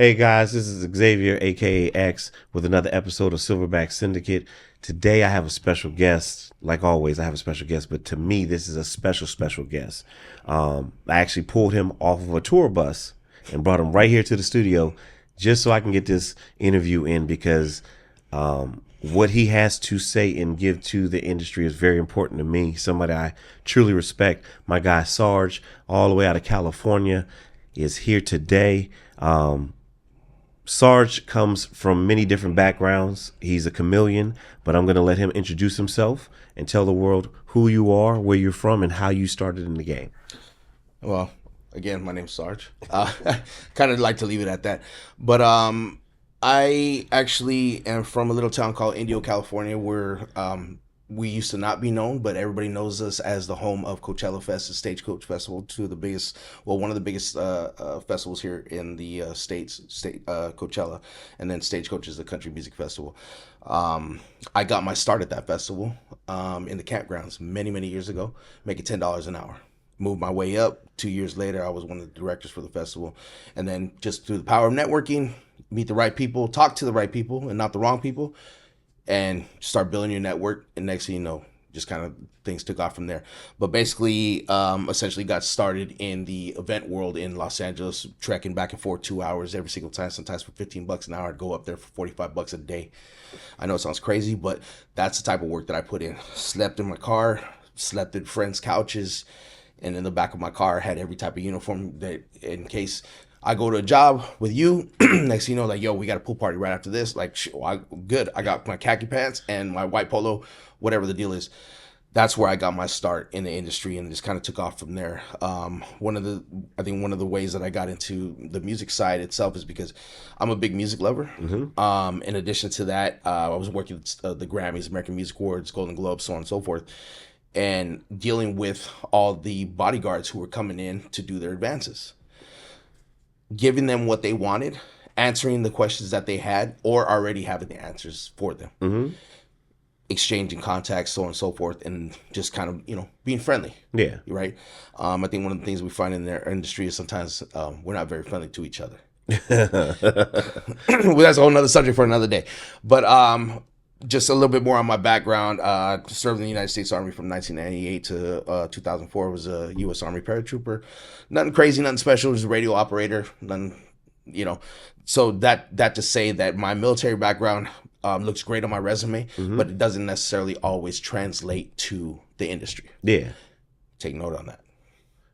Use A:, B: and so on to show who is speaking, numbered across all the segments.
A: Hey guys, this is Xavier, aka X, with another episode of Silverback Syndicate. Today I have a special guest. Like always, I have a special guest, but to me, this is a special guest. I actually pulled him off of a tour bus and brought him right here to the studio just so I can get this interview in because what he has to say and give to the industry is very important to me. Somebody I truly respect. My guy Sarge, all the way out of California, is here today. Sarge comes from many different backgrounds. He's a chameleon, but I'm going to let him introduce himself and tell the world who you are, where you're from, and how you started in the game.
B: Well, again, my name's Sarge. Kind of like to leave it at that. But I actually am from a little town called Indio, California, where we used to not be known, but everybody knows us as the home of Coachella Fest, the Stagecoach Festival, one of the biggest festivals here in the States, Coachella, and then Stagecoach is the country music festival. I got my start at that festival in the campgrounds many years ago, making $10 an hour. Moved my way up. 2 years later, I was one of the directors for the festival. And then just through the power of networking, meet the right people, talk to the right people and not the wrong people, and start building your network. And next thing you know, just kind of things took off from there. But basically, essentially got started in the event world in Los Angeles, trekking back and forth 2 hours every single time, sometimes for $15 an hour. I'd go up there for $45 a day. I know it sounds crazy, but that's the type of work that I put in. Slept in my car, slept in friends' couches, and in the back of my car had every type of uniform that in case I go to a job with you, next thing you know, like, yo, we got a pool party right after this. Like, good. I got my khaki pants and my white polo, whatever the deal is. That's where I got my start in the industry and just kind of took off from there. One of the ways that I got into the music side itself is because I'm a big music lover. Mm-hmm. In addition to that, I was working with the Grammys, American Music Awards, Golden Globes, so on and so forth, and dealing with all the bodyguards who were coming in to do their advances, giving them what they wanted, answering the questions that they had, or already having the answers for them, mm-hmm. exchanging contacts, so on and so forth, and just kind of, being friendly. Yeah. Right? I think one of the things we find in their industry is sometimes we're not very friendly to each other. Well, that's a whole nother subject for another day. But just a little bit more on my background. Served in the United States Army from 1998 to 2004. Was a U.S. Army paratrooper. Nothing crazy, nothing special. Just a radio operator. Nothing, So that to say that my military background looks great on my resume, mm-hmm. but it doesn't necessarily always translate to the industry. Yeah. Take note on that.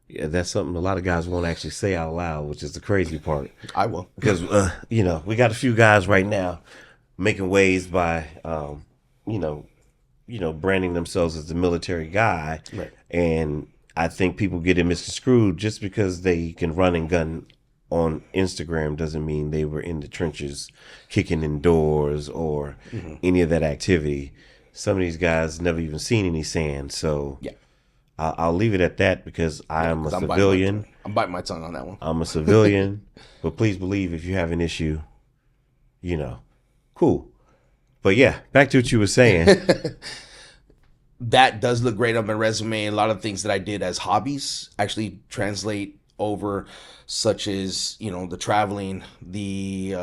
A: Yeah, that's something a lot of guys won't actually say out loud, which is the crazy part.
B: I will.
A: Because, we got a few guys right now making waves by, branding themselves as the military guy. Right. And I think people get it misconstrued. Just because they can run and gun on Instagram doesn't mean they were in the trenches kicking in doors or mm-hmm. any of that activity. Some of these guys never even seen any sand. So yeah. I'll leave it at that because I am a civilian.
B: I'm biting my tongue on that one.
A: I'm a civilian. But please believe if you have an issue, cool. But yeah, back to what you were saying.
B: That does look great on my resume. A lot of things that I did as hobbies actually translate over, such as, the traveling, the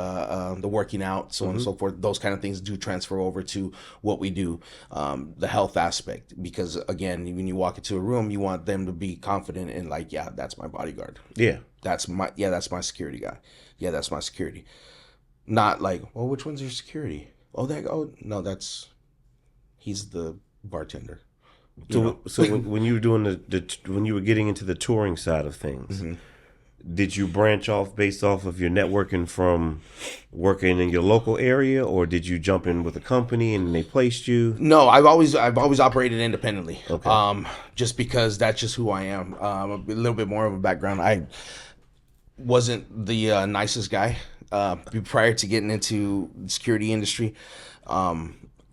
B: working out, so mm-hmm. on and so forth. Those kind of things do transfer over to what we do. The health aspect, because again, when you walk into a room, you want them to be confident and like, yeah, that's my bodyguard. Yeah. That's my security guy. Yeah, that's my security. Not like, well, which one's your security? He's the bartender.
A: So when you were doing when you were getting into the touring side of things, mm-hmm. did you branch off based off of your networking from working in your local area, or did you jump in with a company and they placed you?
B: No, I've always operated independently. Okay. Just because that's just who I am. A little bit more of a background. I wasn't the nicest guy. Prior to getting into the security industry,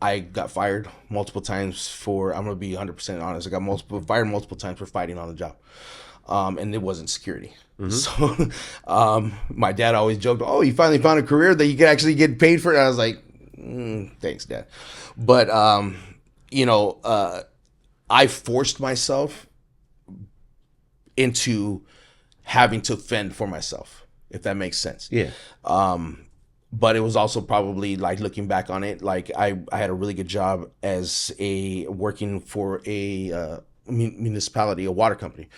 B: I got fired multiple times I'm going to be 100% honest. I got fired multiple times for fighting on the job. And it wasn't security. Mm-hmm. So my dad always joked, oh, you finally found a career that you can actually get paid for? And I was like, thanks, Dad. But, I forced myself into having to fend for myself. if that makes sense.
A: Yeah.
B: But it was also probably like looking back on it, like I had a really good job as working for a municipality, a water company,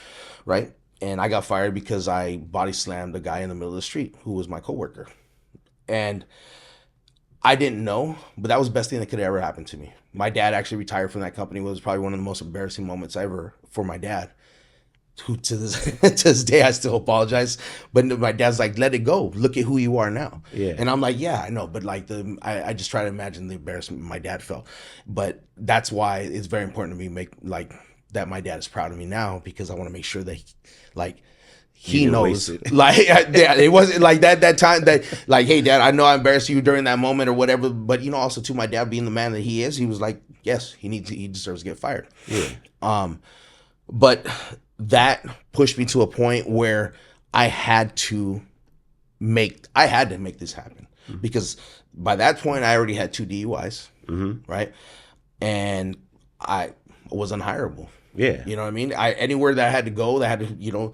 B: right? And I got fired because I body slammed a guy in the middle of the street who was my coworker. And I didn't know, but that was the best thing that could ever happen to me. My dad actually retired from that company. It was probably one of the most embarrassing moments ever for my dad. Who to this day I still apologize, but my dad's like, let it go. Look at who you are now.
A: Yeah.
B: And I'm like, yeah, I know, but like I just try to imagine the embarrassment my dad felt. But that's why it's very important to me that my dad is proud of me now, because I want to make sure that he knows, like, yeah, it wasn't like that time that like, hey dad, I know I embarrassed you during that moment or whatever, but also to my dad being the man that he is, he was like, yes, he deserves to get fired.
A: Yeah.
B: But that pushed me to a point where I had to make this happen, because by that point I already had 2 DUIs, right? And I was unhireable.
A: Yeah.
B: You know what I mean? Anywhere that I had to go, that had to,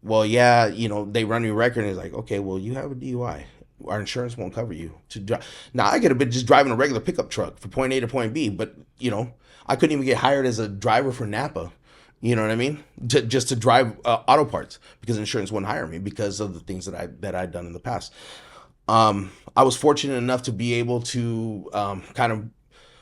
B: well, yeah, they run your record and it's like, okay, well, you have a DUI. Our insurance won't cover you to drive. Now, I could have been just driving a regular pickup truck from point A to point B, but, I couldn't even get hired as a driver for Napa. You know what I mean? Just to drive auto parts, because insurance wouldn't hire me because of the things that I'd done in the past. I was fortunate enough to be able to kind of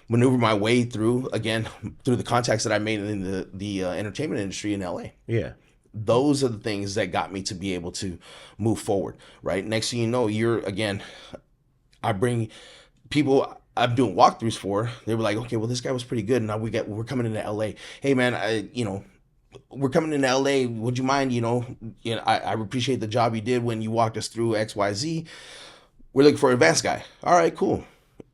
B: maneuver my way through the contacts that I made in the entertainment industry in LA.
A: Yeah.
B: Those are the things that got me to be able to move forward, right? Next thing you know, I bring people I'm doing walkthroughs for. They were like, okay, well, this guy was pretty good. Now we're coming into LA. Hey man, we're coming into LA. Would you mind, I appreciate the job you did when you walked us through XYZ. We're looking for an advanced guy. All right, cool.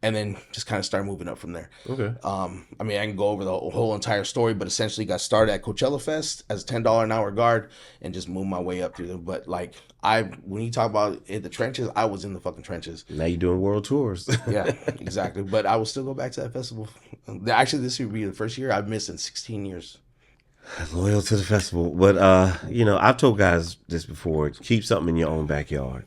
B: And then just kind of start moving up from there.
A: Okay.
B: I can go over the whole entire story, but essentially got started at Coachella Fest as a $10 an hour guard and just moved my way up through them. But like when you talk about in the trenches, I was in the fucking trenches.
A: Now you're doing world tours.
B: Yeah, exactly. But I will still go back to that festival. Actually, this would be the first year I've missed in 16 years.
A: Loyal to the festival. But, I've told guys this before. Keep something in your own backyard.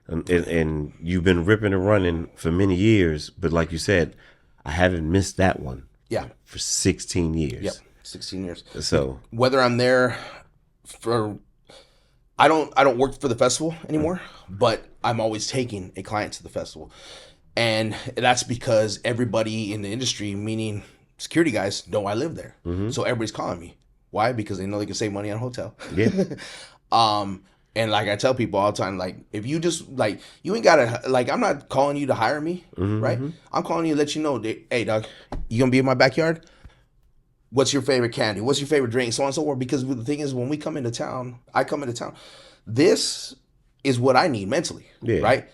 A: And you've been ripping and running for many years, but like you said, I haven't missed that one.
B: Yeah,
A: for 16 years.
B: Yep, 16 years.
A: So
B: whether I'm there I don't work for the festival anymore, but I'm always taking a client to the festival, and that's because everybody in the industry, meaning security guys, know I live there. So everybody's calling me. Why? Because they know they can save money on a hotel.
A: Yeah.
B: And like I tell people all the time, like, if you just, like, you ain't gotta, like, I'm not calling you to hire me, right? I'm calling you to let you know, hey, dog, you gonna be in my backyard? What's your favorite candy? What's your favorite drink? So on and so forth. Because the thing is, when I come into town, this is what I need mentally, right?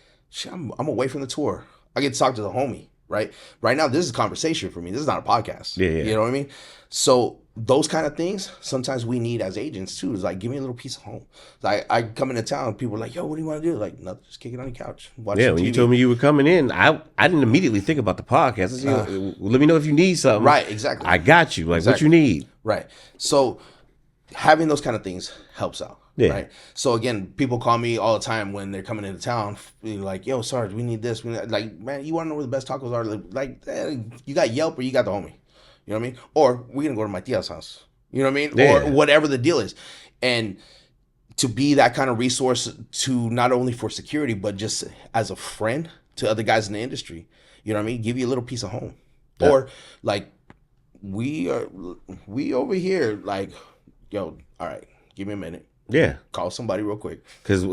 B: I'm away from the tour. I get to talk to the homie, right? Right now, this is a conversation for me. This is not a podcast.
A: Yeah.
B: You know what I mean? So those kind of things, sometimes we need as agents too. Is like, give me a little piece of home. Like, I come into town, people are like, yo, what do you want to do? Like, nothing, just kick it on the couch. Watch
A: when you told me you were coming in, I didn't immediately think about the podcast. I said, let me know if you need something.
B: Right, exactly.
A: I got you. Like, what you need.
B: Right. So having those kind of things helps out.
A: Yeah.
B: Right. So again, people call me all the time when they're coming into town, like, yo, Sarge, we need this. Like, man, you want to know where the best tacos are? Like, you got Yelp or you got the homie. You know what I mean? Or we're going to go to my tia's house. You know what I mean?
A: Yeah.
B: Or whatever the deal is. And to be that kind of resource to not only for security, but just as a friend to other guys in the industry, you know what I mean? Give you a little piece of home. Yeah. Or like, we over here, like, yo, all right, give me a minute.
A: Yeah.
B: Call somebody real quick. Because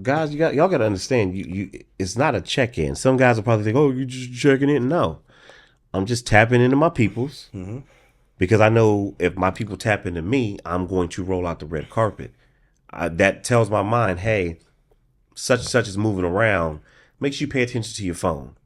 A: guys, y'all got to understand, you it's not a check-in. Some guys will probably think, oh, you just checking in. No. I'm just tapping into my peoples. Because I know if my people tap into me, I'm going to roll out the red carpet. That tells my mind, hey, such and such is moving around. Make sure you pay attention to your phone.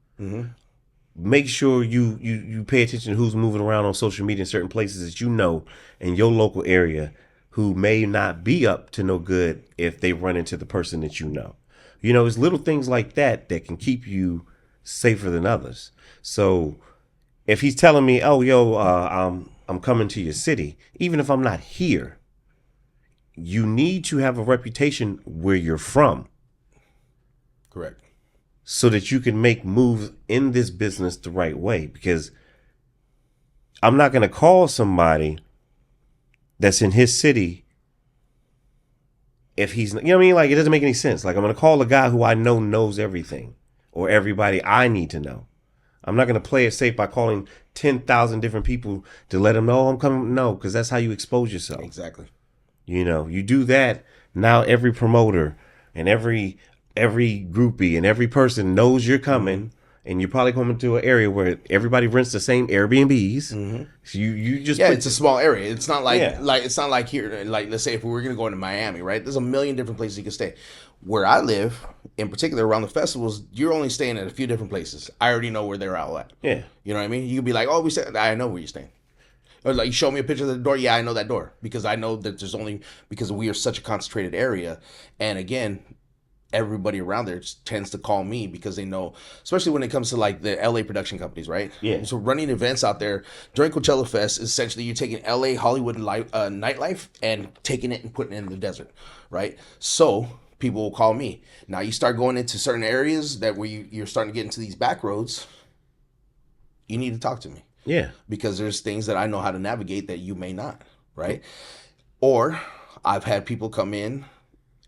A: Make sure you pay attention to who's moving around on social media in certain places that you know in your local area who may not be up to no good if they run into the person that you know. You know, it's little things like that that can keep you safer than others. So if he's telling me, oh, yo, I'm coming to your city, even if I'm not here, you need to have a reputation where you're from.
B: Correct.
A: So that you can make moves in this business the right way. Because I'm not going to call somebody that's in his city if he's, you know what I mean? Like, it doesn't make any sense. Like, I'm going to call a guy who I know knows everything or everybody I need to know. I'm not going to play it safe by calling 10,000 different people to let them know I'm coming. No, because that's how you expose yourself.
B: Exactly.
A: You know, you do that, now every promoter and every groupie and every person knows you're coming, and you're probably coming to an area where everybody rents the same Airbnbs. Mm-hmm. So you just
B: it's a small area. It's not like it's not like here. Like, let's say if we were gonna go into Miami, right? There's a million different places you can stay. Where I live, in particular around the festivals, you're only staying at a few different places. I already know where they're all at.
A: Yeah,
B: you know what I mean. You could be like, oh, I know where you're staying. Or like, you show me a picture of the door. Yeah, I know that door because I know that there's only because we are such a concentrated area, and again, everybody around there tends to call me because they know, especially when it comes to like the LA production companies, right?
A: Yeah.
B: So running events out there during Coachella Fest, essentially you're taking LA Hollywood nightlife and taking it and putting it in the desert, right? So people will call me. Now you start going into certain areas that where you're starting to get into these back roads. You need to talk to me.
A: Yeah.
B: Because there's things that I know how to navigate that you may not, right? Or I've had people come in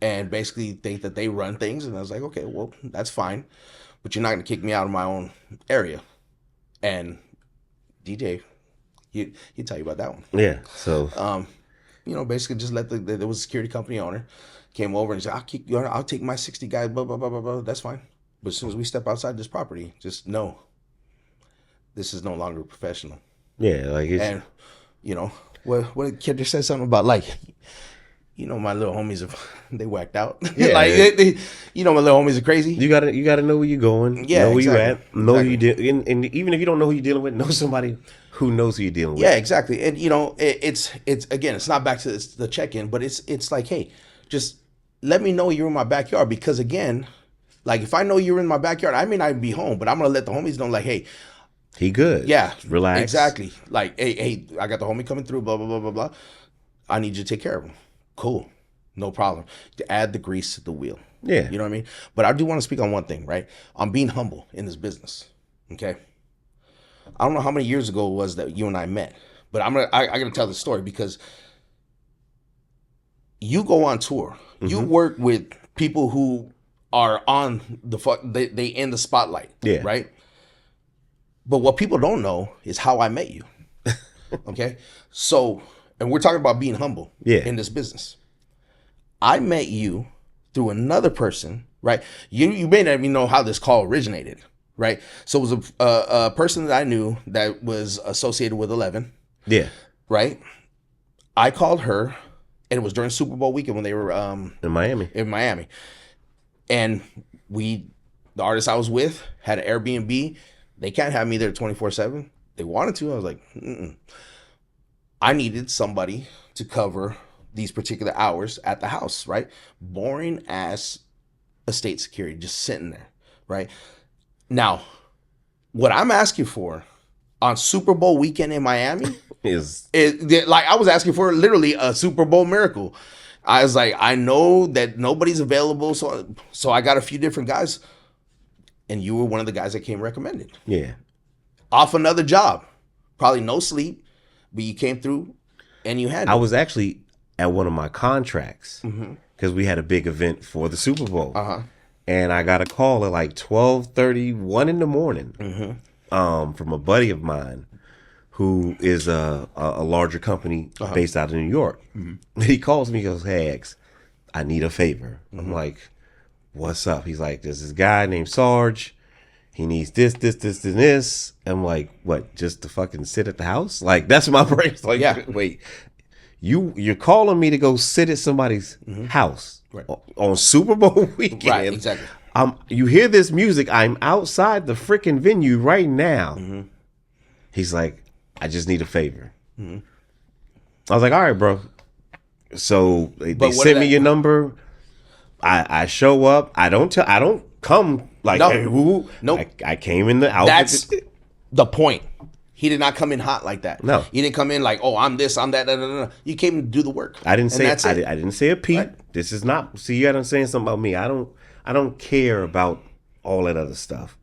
B: and basically think that they run things, and I was like, okay, well, that's fine, but you're not going to kick me out of my own area. And DJ, he tell you about that one.
A: Yeah. So,
B: basically just let there was a security company owner came over and said, I'll take my 60 guys, blah, blah, blah, blah, blah. That's fine. But as soon as we step outside this property, just know this is no longer professional.
A: Yeah. Like, it's,
B: and what a kid just said something about like, my little homies they whacked out.
A: Yeah,
B: like they, my little homies are crazy.
A: You gotta know where you're going.
B: Yeah,
A: know where
B: exactly.
A: you at. Know who you deal. And even if you don't know who you're dealing with, know somebody who knows who you're dealing with.
B: Yeah, exactly. And it's again, it's not back to the check-in, but it's like, hey, just let me know you're in my backyard, because again, like if I know you're in my backyard, I may not be home, but I'm gonna let the homies know, like, hey,
A: he good.
B: Yeah,
A: relax.
B: Exactly. Like, hey, I got the homie coming through. Blah blah blah blah blah. I need you to take care of him. Cool. No problem. To add the grease to the wheel.
A: Yeah.
B: You know what I mean? But I do want to speak on one thing, right? I'm being humble in this business. Okay. I don't know how many years ago it was that you and I met, but I gotta tell this story because you go on tour. Mm-hmm. You work with people who are on they in the spotlight.
A: Yeah.
B: Right? But what people don't know is how I met you. Okay? So, and we're talking about being humble in this business. I met you through another person, right? You may not even know how this call originated, right? So it was a person that I knew that was associated with 11.
A: Yeah.
B: Right? I called her, and it was during Super Bowl weekend when they were
A: in Miami.
B: And the artist I was with had an Airbnb. They can't have me there 24/7. They wanted to. I was like, I needed somebody to cover these particular hours at the house, right? Boring ass estate security, just sitting there, right? Now, what I'm asking for on Super Bowl weekend in Miami is like, I was asking for literally a Super Bowl miracle. I was like, I know that nobody's available, so I got a few different guys, and you were one of the guys that came recommended.
A: Yeah.
B: Off another job, probably no sleep, but you came through and you had it.
A: I was actually at one of my contracts because we had a big event for the Super Bowl. And I got a call at like 12:30, 1 in the morning from a buddy of mine who is a larger company based out of New York. He calls me, he goes, hey, X, I need a favor. I'm like, what's up? He's like, there's this guy named Sarge. He needs this, this, this, and this. I'm like, what, just to fucking sit at the house? Like, that's my brain's like, yeah. Wait, you're calling me to go sit at somebody's house on Super Bowl weekend.
B: Right, exactly.
A: You hear this music. I'm outside the freaking venue right now. He's like, I just need a favor. I was like, all right, bro. So they sent me your number. I show up. I don't come like,
B: no.
A: Hey, woo.
B: Nope.
A: I came in the outfit.
B: That's the point. He did not come in hot like that.
A: No.
B: He didn't come in like, oh, I'm this, I'm that. No. You came to do the work.
A: I didn't say I didn't say a peep. Right. This is not. See, you gotta saying something about me. I don't I don't care about all that other stuff.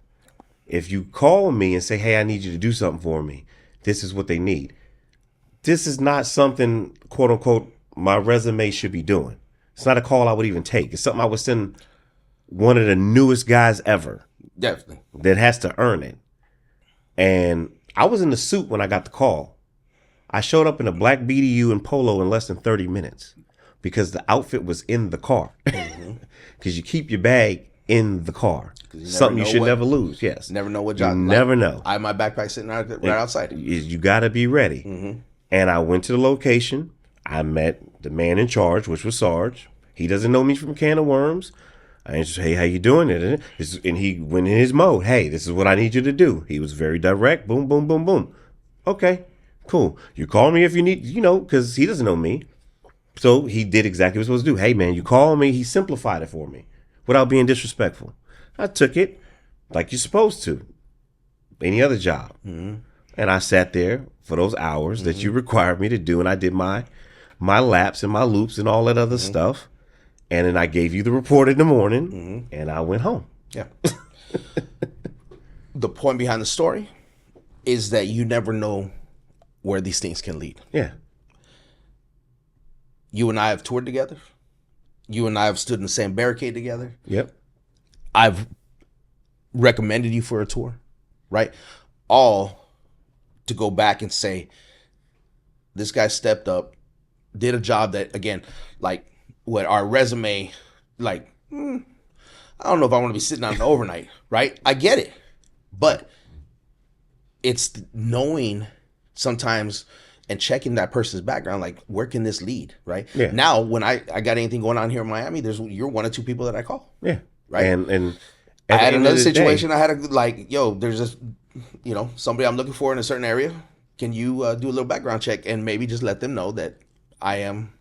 A: If you call me and say, hey, I need you to do something for me, this is what they need. This is not something, quote unquote, my resume should be doing. It's not a call I would even take. It's something I would send one of the newest guys ever.
B: Definitely.
A: That has to earn it. And I was in the suit when I got the call. I showed up in a black BDU and polo in less than 30 minutes because the outfit was in the car. Because you keep your bag in the car. Something you should never lose. Yes.
B: Never know what job.
A: You never know.
B: I have my backpack sitting right outside.
A: You got to be ready. And I went to the location. I met the man in charge, which was Sarge. He doesn't know me from a can of worms. I just, hey, how you doing? And he went in his mode. Hey, this is what I need you to do. He was very direct. Boom, boom, boom, boom. Okay, cool. You call me if you need, because he doesn't know me. So he did exactly what he was supposed to do. Hey, man, you call me. He simplified it for me without being disrespectful. I took it like you're supposed to. Any other job. And I sat there for those hours that you required me to do. And I did my laps and my loops and all that other stuff. And then I gave you the report in the morning and I went home.
B: Yeah. The point behind the story is that you never know where these things can lead.
A: Yeah.
B: You and I have toured together. You and I have stood in the same barricade together.
A: Yep.
B: I've recommended you for a tour, right? All to go back and say, this guy stepped up, did a job that, again, like what our resume, like, I don't know if I want to be sitting on it overnight, right? I get it. But it's knowing sometimes and checking that person's background, like, where can this lead, right?
A: Yeah.
B: Now, when I got anything going on here in Miami, you're one or two people that I call.
A: Yeah.
B: Right.
A: And
B: I had another situation. I had there's just, somebody I'm looking for in a certain area. Can you do a little background check and maybe just let them know that I am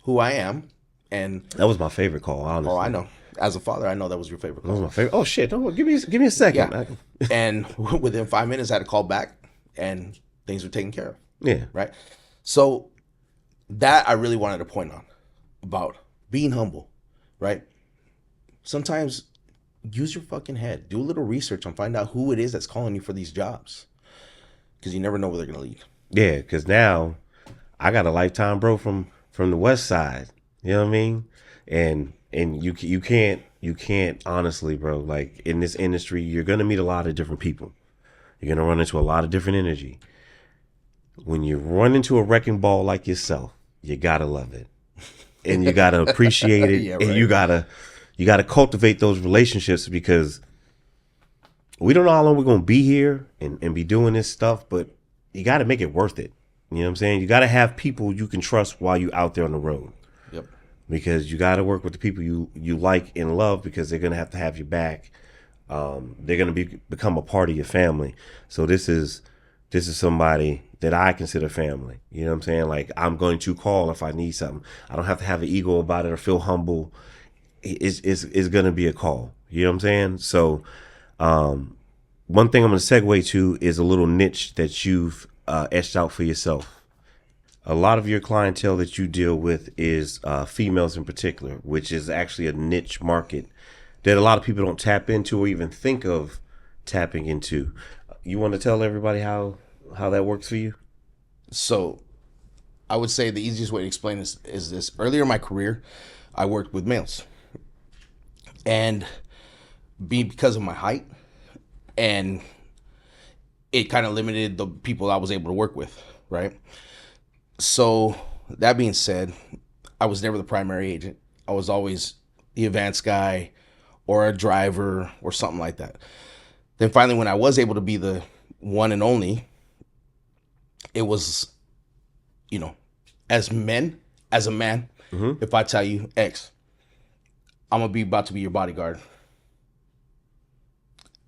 B: who I am? And
A: that was my favorite call, honestly.
B: Oh, I know. As a father, I know that was your favorite call.
A: That was my favorite. Oh shit! Give me a second.
B: Yeah. And within 5 minutes, I had to call back, and things were taken care of.
A: Yeah.
B: Right. So that I really wanted to point on about being humble. Right. Sometimes use your fucking head. Do a little research and find out who it is that's calling you for these jobs, because you never know where they're gonna lead.
A: Yeah. Because now I got a lifetime bro from the West Side. You know what I mean? And you can't honestly, bro, like in this industry, you're going to meet a lot of different people. You're going to run into a lot of different energy. When you run into a wrecking ball like yourself, you got to love it and you got to appreciate it.
B: Yeah, right.
A: And you got to cultivate those relationships, because we don't know how long we're going to be here and be doing this stuff, but you got to make it worth it. You know what I'm saying? You got to have people you can trust while you're out there on the road.
B: Yep. Because
A: you got to work with the people you like and love, because they're going to have your back. They're going to become a part of your family. So this is somebody that I consider family. You know what I'm saying? Like, I'm going to call if I need something. I don't have to have an ego about it or feel humble. It's going to be a call. You know what I'm saying? So one thing I'm going to segue to is a little niche that you've etched out for yourself. A lot of your clientele that you deal with is females in particular, which is actually a niche market that a lot of people don't tap into or even think of tapping into. You want to tell everybody how that works for you?
B: So I would say the easiest way to explain this is this. Earlier in my career, I worked with males. And because of my height, and it kind of limited the people I was able to work with, right? So that being said, I was never the primary agent. I was always the advanced guy or a driver or something like that. Then finally, when I was able to be the one and only, it was, as a man, if I tell you, X, I'm going to be about to be your bodyguard.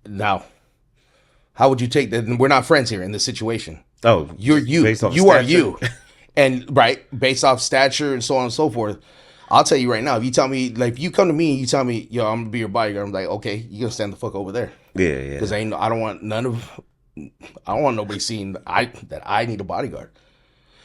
B: Now, how would you take that? We're not friends here in this situation.
A: Oh,
B: you're you. You are you. And based off stature and so on and so forth, I'll tell you right now, if you tell me, like, if you come to me and you tell me, yo, I'm gonna be your bodyguard, I'm like, okay, you're gonna stand the fuck over there.
A: Yeah.
B: Because I don't want nobody seeing that I need a bodyguard.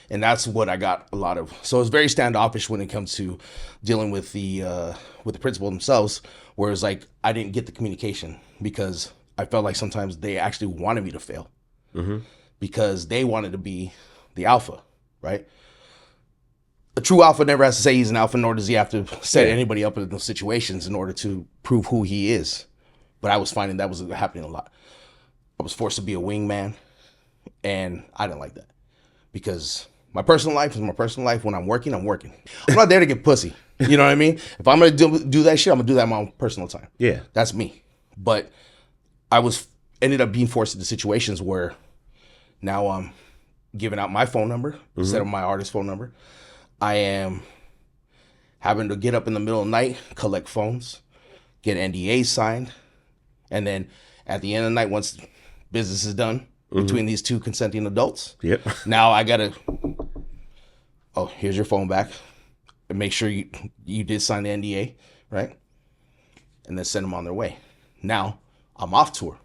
B: And that's what I got a lot of. So it's very standoffish when it comes to dealing with the principal themselves, Whereas like I didn't get the communication because I felt like sometimes they actually wanted me to fail because they wanted to be the alpha, right? A true alpha never has to say he's an alpha, nor does he have to set anybody up in those situations in order to prove who he is. But I was finding that was happening a lot. I was forced to be a wingman, and I didn't like that because my personal life is my personal life. When I'm working, I'm working. I'm not there to get pussy. You know what I mean? If I'm going to do that shit, I'm going to do that in my own personal time.
A: Yeah.
B: That's me. But I ended up being forced into situations where now I'm giving out my phone number instead of my artist phone number. I am having to get up in the middle of the night, collect phones, get NDAs signed, and then at the end of the night, once business is done between these two consenting adults, now I gotta, here's your phone back, and make sure you did sign the NDA, right? And then send them on their way. Now I'm off tour.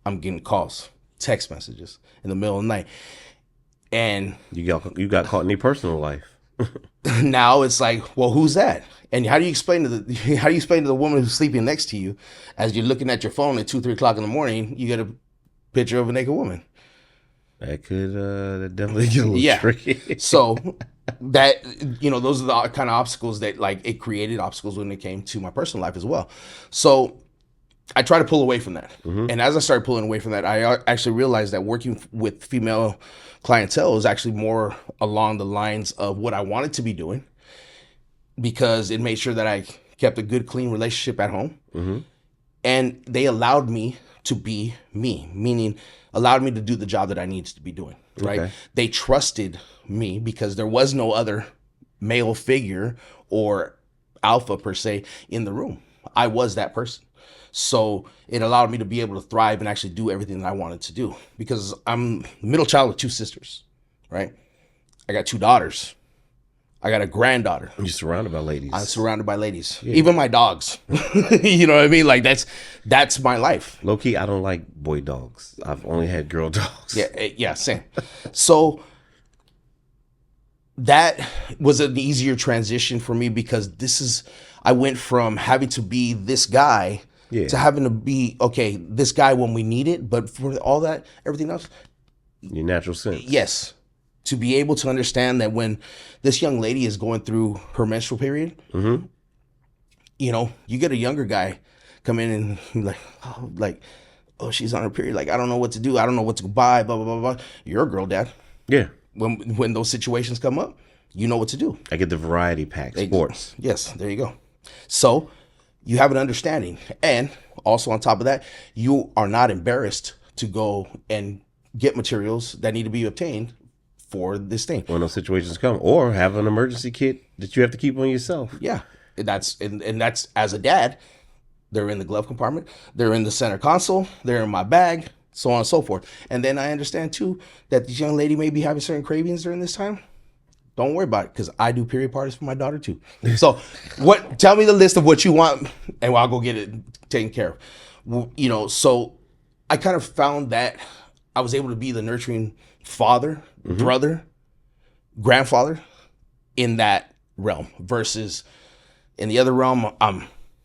B: I'm getting calls, text messages in the middle of the night. And
A: you got caught in your personal life.
B: Now it's like, well, who's that? And how do you explain to the woman who's sleeping next to you as you're looking at your phone at 2-3 o'clock in the morning? You get a picture of a naked woman.
A: That could that definitely get a little tricky.
B: So that those are the kind of obstacles that like it created obstacles when it came to my personal life as well. So I try to pull away from that. And as I started pulling away from that, I actually realized that working with female clientele is actually more along the lines of what I wanted to be doing because it made sure that I kept a good, clean relationship at home. And they allowed me to be me, meaning allowed me to do the job that I needed to be doing, right? Okay. They trusted me because there was no other male figure or alpha per se in the room. I was that person. So it allowed me to be able to thrive and actually do everything that I wanted to do because I'm the middle child with 2 sisters, right? I got 2 daughters. I got a granddaughter.
A: You're surrounded by ladies.
B: I'm surrounded by ladies. Yeah. Even my dogs. You know what I mean? Like that's my life.
A: Low key, I don't like boy dogs. I've only had girl dogs.
B: Yeah, same. So that was an easier transition for me because I went from having to be this guy to having to be, this guy when we need it, but for all that, everything else.
A: Your natural sense.
B: Yes. To be able to understand that when this young lady is going through her menstrual period, you get a younger guy come in and oh, she's on her period. Like, I don't know what to do. I don't know what to buy, blah, blah, blah, blah. You're a girl, Dad.
A: Yeah.
B: When those situations come up, you know what to do.
A: I get the variety pack, sports.
B: Yes, there you go. So you have an understanding. And also on top of that, you are not embarrassed to go and get materials that need to be obtained for this thing.
A: When those situations come, or have an emergency kit that you have to keep on yourself.
B: Yeah. And that's as a dad, they're in the glove compartment, they're in the center console, they're in my bag, so on and so forth. And then I understand too that this young lady may be having certain cravings during this time. Don't worry about it because I do period parties for my daughter too. So tell me the list of what you want and I'll go get it taken care of. So I kind of found that I was able to be the nurturing father, brother, grandfather in that realm versus in the other realm, I'm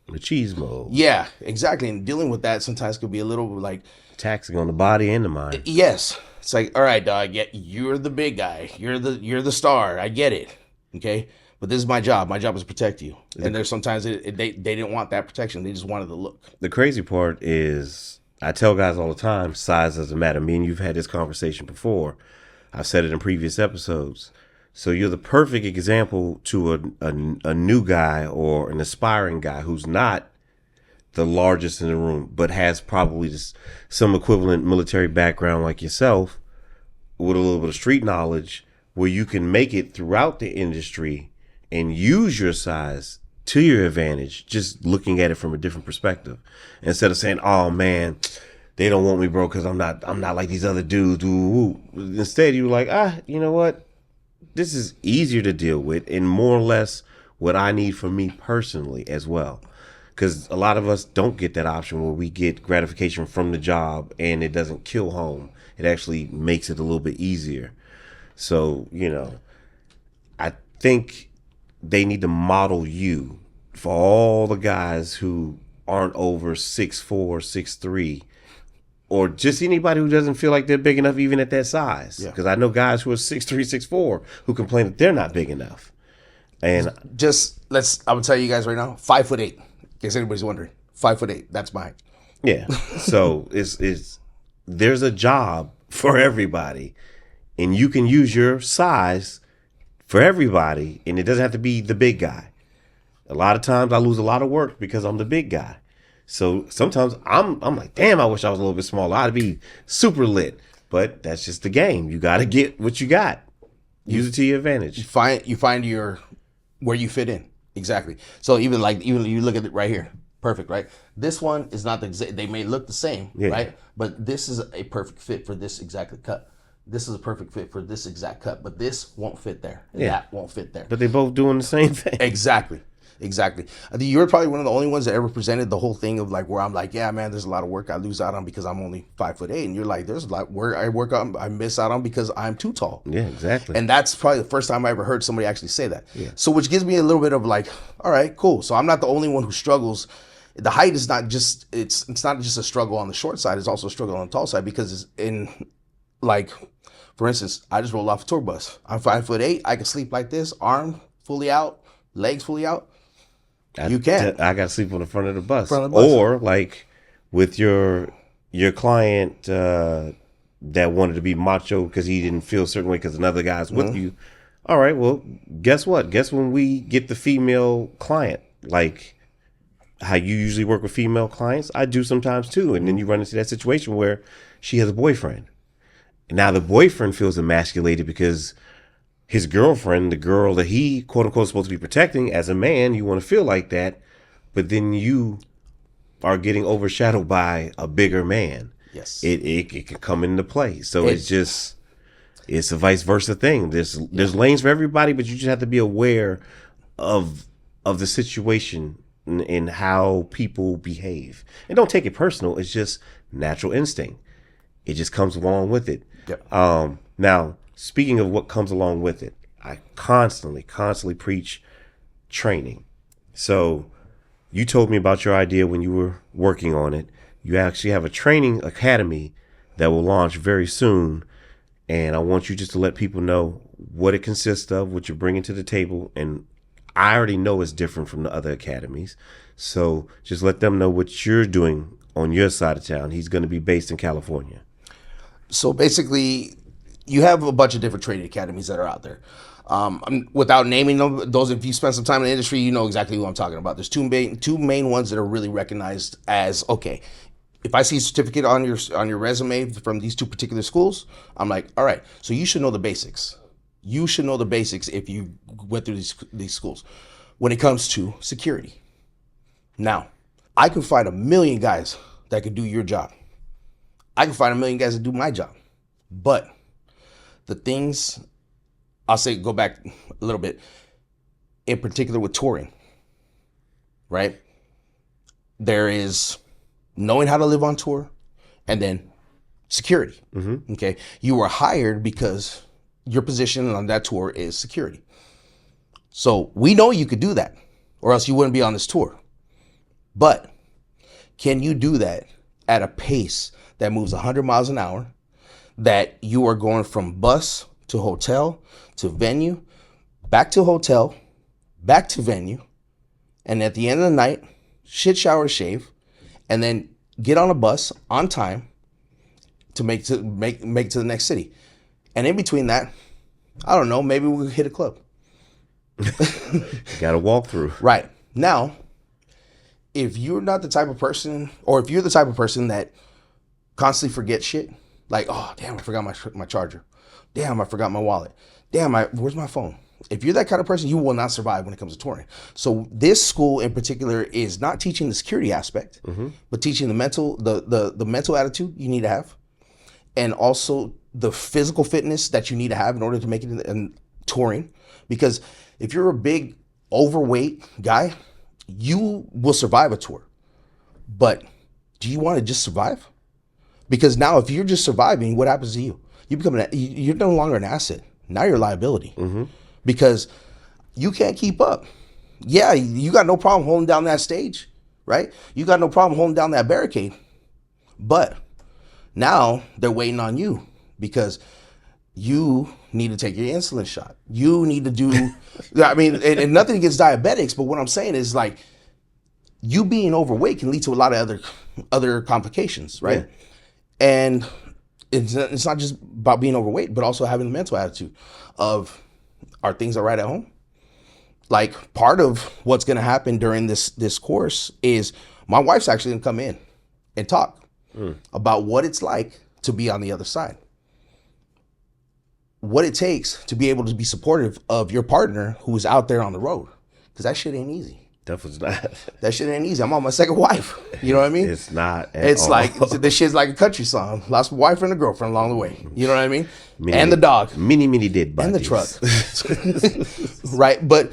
A: machismo.
B: Yeah, exactly. And dealing with that sometimes could be a little like
A: taxing on the body and the mind.
B: Yes. It's like, all right, dog, you're the big guy. You're the star. I get it. Okay. But this is my job. My job is to protect you. And there's sometimes they didn't want that protection. They just wanted the look.
A: The crazy part is I tell guys all the time, size doesn't matter. Me and you've had this conversation before. I've said it in previous episodes. So you're the perfect example to a new guy or an aspiring guy who's not the largest in the room, but has probably just some equivalent military background like yourself with a little bit of street knowledge where you can make it throughout the industry and use your size to your advantage, just looking at it from a different perspective. Instead of saying, oh man, they don't want me, bro, because I'm not like these other dudes. Ooh. Instead, you're like, you know what? This is easier to deal with and more or less what I need for me personally as well. Because a lot of us don't get that option where we get gratification from the job and it doesn't kill home. It actually makes it a little bit easier. So, I think they need to model you for all the guys who aren't over 6'4", 6'3", or just anybody who doesn't feel like they're big enough even at that size. Because I know guys who are 6'3", 6'4", who complain that they're not big enough. And
B: I'm gonna tell you guys right now, 5'8", in case anybody's wondering. 5'8", that's mine.
A: Yeah. So there's a job for everybody, and you can use your size for everybody, and it doesn't have to be the big guy. A lot of times I lose a lot of work because I'm the big guy. So sometimes I'm like, damn, I wish I was a little bit smaller. I'd be super lit. But that's just the game. You got to get what you got. Use it to your advantage.
B: You find your where you fit in. Exactly. So even you look at it right here. Perfect, right? This one is not they may look the same, right? But this is a perfect fit for this exact cut. This is a perfect fit for this exact cut, but this won't fit there. And that won't fit there.
A: But they're both doing the same thing.
B: Exactly. I think you're probably one of the only ones that ever presented the whole thing of like where I'm like, yeah, man, there's a lot of work I lose out on because I'm only 5'8", and you're like, there's a lot where I miss out on because I'm too tall.
A: Yeah, exactly.
B: And that's probably the first time I ever heard somebody actually say that. Yeah. So which gives me a little bit of like, all right, cool. So I'm not the only one who struggles. The height is not just it's not just a struggle on the short side. It's also a struggle on the tall side because it's in like, for instance, I just rolled off a tour bus. I'm 5'8". I can sleep like this, arm fully out, legs fully out. You can.
A: I got to sleep on the front of the bus. Or like with your client that wanted to be macho because he didn't feel a certain way because another guy's with you. All right, well, guess what? Guess when we get the female client, like how you usually work with female clients, I do sometimes too. And then you run into that situation where she has a boyfriend. And now the boyfriend feels emasculated because his girlfriend, the girl that he quote unquote is supposed to be protecting, as a man, you want to feel like that, but then you are getting overshadowed by a bigger man.
B: Yes,
A: it can come into play. So it's a vice versa thing. There's lanes for everybody, but you just have to be aware of the situation and how people behave, and don't take it personal. It's just natural instinct. It just comes along with it.
B: Yep.
A: Now, speaking of what comes along with it, I constantly preach training. So you told me about your idea when you were working on it. You actually have a training academy that will launch very soon. And I want you just to let people know what it consists of, what you're bringing to the table. And I already know it's different from the other academies. So just let them know what you're doing on your side of town. He's going to be based in California.
B: So basically, you have a bunch of different training academies that are out there. Without naming them, those, if you spend some time in the industry, you know exactly who I'm talking about. There's two main ones that are really recognized as, okay, if I see a certificate on your resume from these two particular schools, I'm like, all right, so you should know the basics. You should know the basics if you went through these schools. When it comes to security. Now, I can find 1 million guys that could do your job. I can find 1 million guys that do my job. But the things, I'll say, go back a little bit, in particular with touring, right? There is knowing how to live on tour and then security. Okay. You were hired because your position on that tour is security. So we know you could do that or else you wouldn't be on this tour. But can you do that at a pace that moves 100 miles an hour, that you are going from bus to hotel to venue, back to hotel, back to venue, and at the end of the night, shit, shower, shave, and then get on a bus on time to make to the next city. And in between that, I don't know, maybe we'll hit a club.
A: Got a walkthrough.
B: Right. Now, if you're not the type of person, or if you're the type of person that constantly forgets shit, like, oh, damn, I forgot my charger. Damn, I forgot my wallet. Damn, where's my phone? If you're that kind of person, you will not survive when it comes to touring. So this school in particular is not teaching the security aspect, but teaching the mental attitude you need to have, and also the physical fitness that you need to have in order to make it in touring. Because if you're a big overweight guy, you will survive a tour. But do you want to just survive? Because now if you're just surviving, what happens to you? You're no longer an asset. Now you're a liability. Because you can't keep up. Yeah, you got no problem holding down that stage, right? You got no problem holding down that barricade. But now they're waiting on you because you need to take your insulin shot. You need to do, I mean, and nothing against diabetics, but what I'm saying is like, you being overweight can lead to a lot of other complications, right?
A: Yeah.
B: And it's not just about being overweight, but also having the mental attitude of, are things all right at home? Like, part of what's going to happen during this course is my wife's actually going to come in and talk about what it's like to be on the other side. What it takes to be able to be supportive of your partner who is out there on the road. Because that shit ain't easy.
A: Definitely not.
B: That shit ain't easy. I'm on my second wife. You know what I mean?
A: It's not at
B: It's
A: all.
B: like, this shit's like a country song. Lost a wife and a girlfriend along the way. You know what I mean? And the dog.
A: Many dead bodies.
B: And the truck. Right? But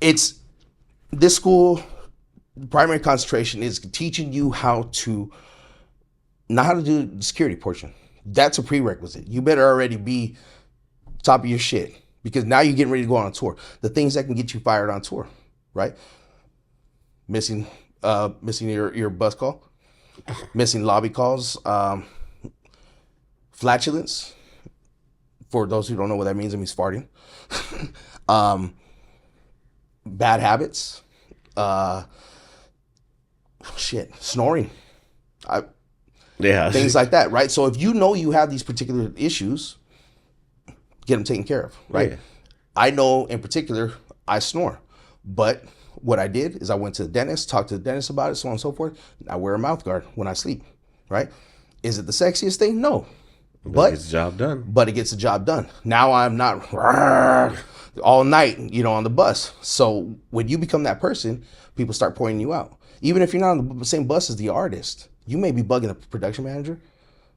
B: it's, this school, primary concentration is teaching you how to, not how to do the security portion. That's a prerequisite. You better already be top of your shit because now you're getting ready to go on tour. The things that can get you fired on tour, right? Missing your bus call, missing lobby calls, flatulence. For those who don't know what that means, it means farting. Bad habits, snoring. Things like that, right? So if you know you have these particular issues, get them taken care of, right?
A: Yeah.
B: I know in particular, I snore, but what I did is I went to the dentist, talked to the dentist about it, so on and so forth. I wear a mouth guard when I sleep, right? Is it the sexiest thing? No.
A: But it gets the job done.
B: But it gets the job done. Now I'm not all night, on the bus. So when you become that person, people start pointing you out. Even if you're not on the same bus as the artist, you may be bugging a production manager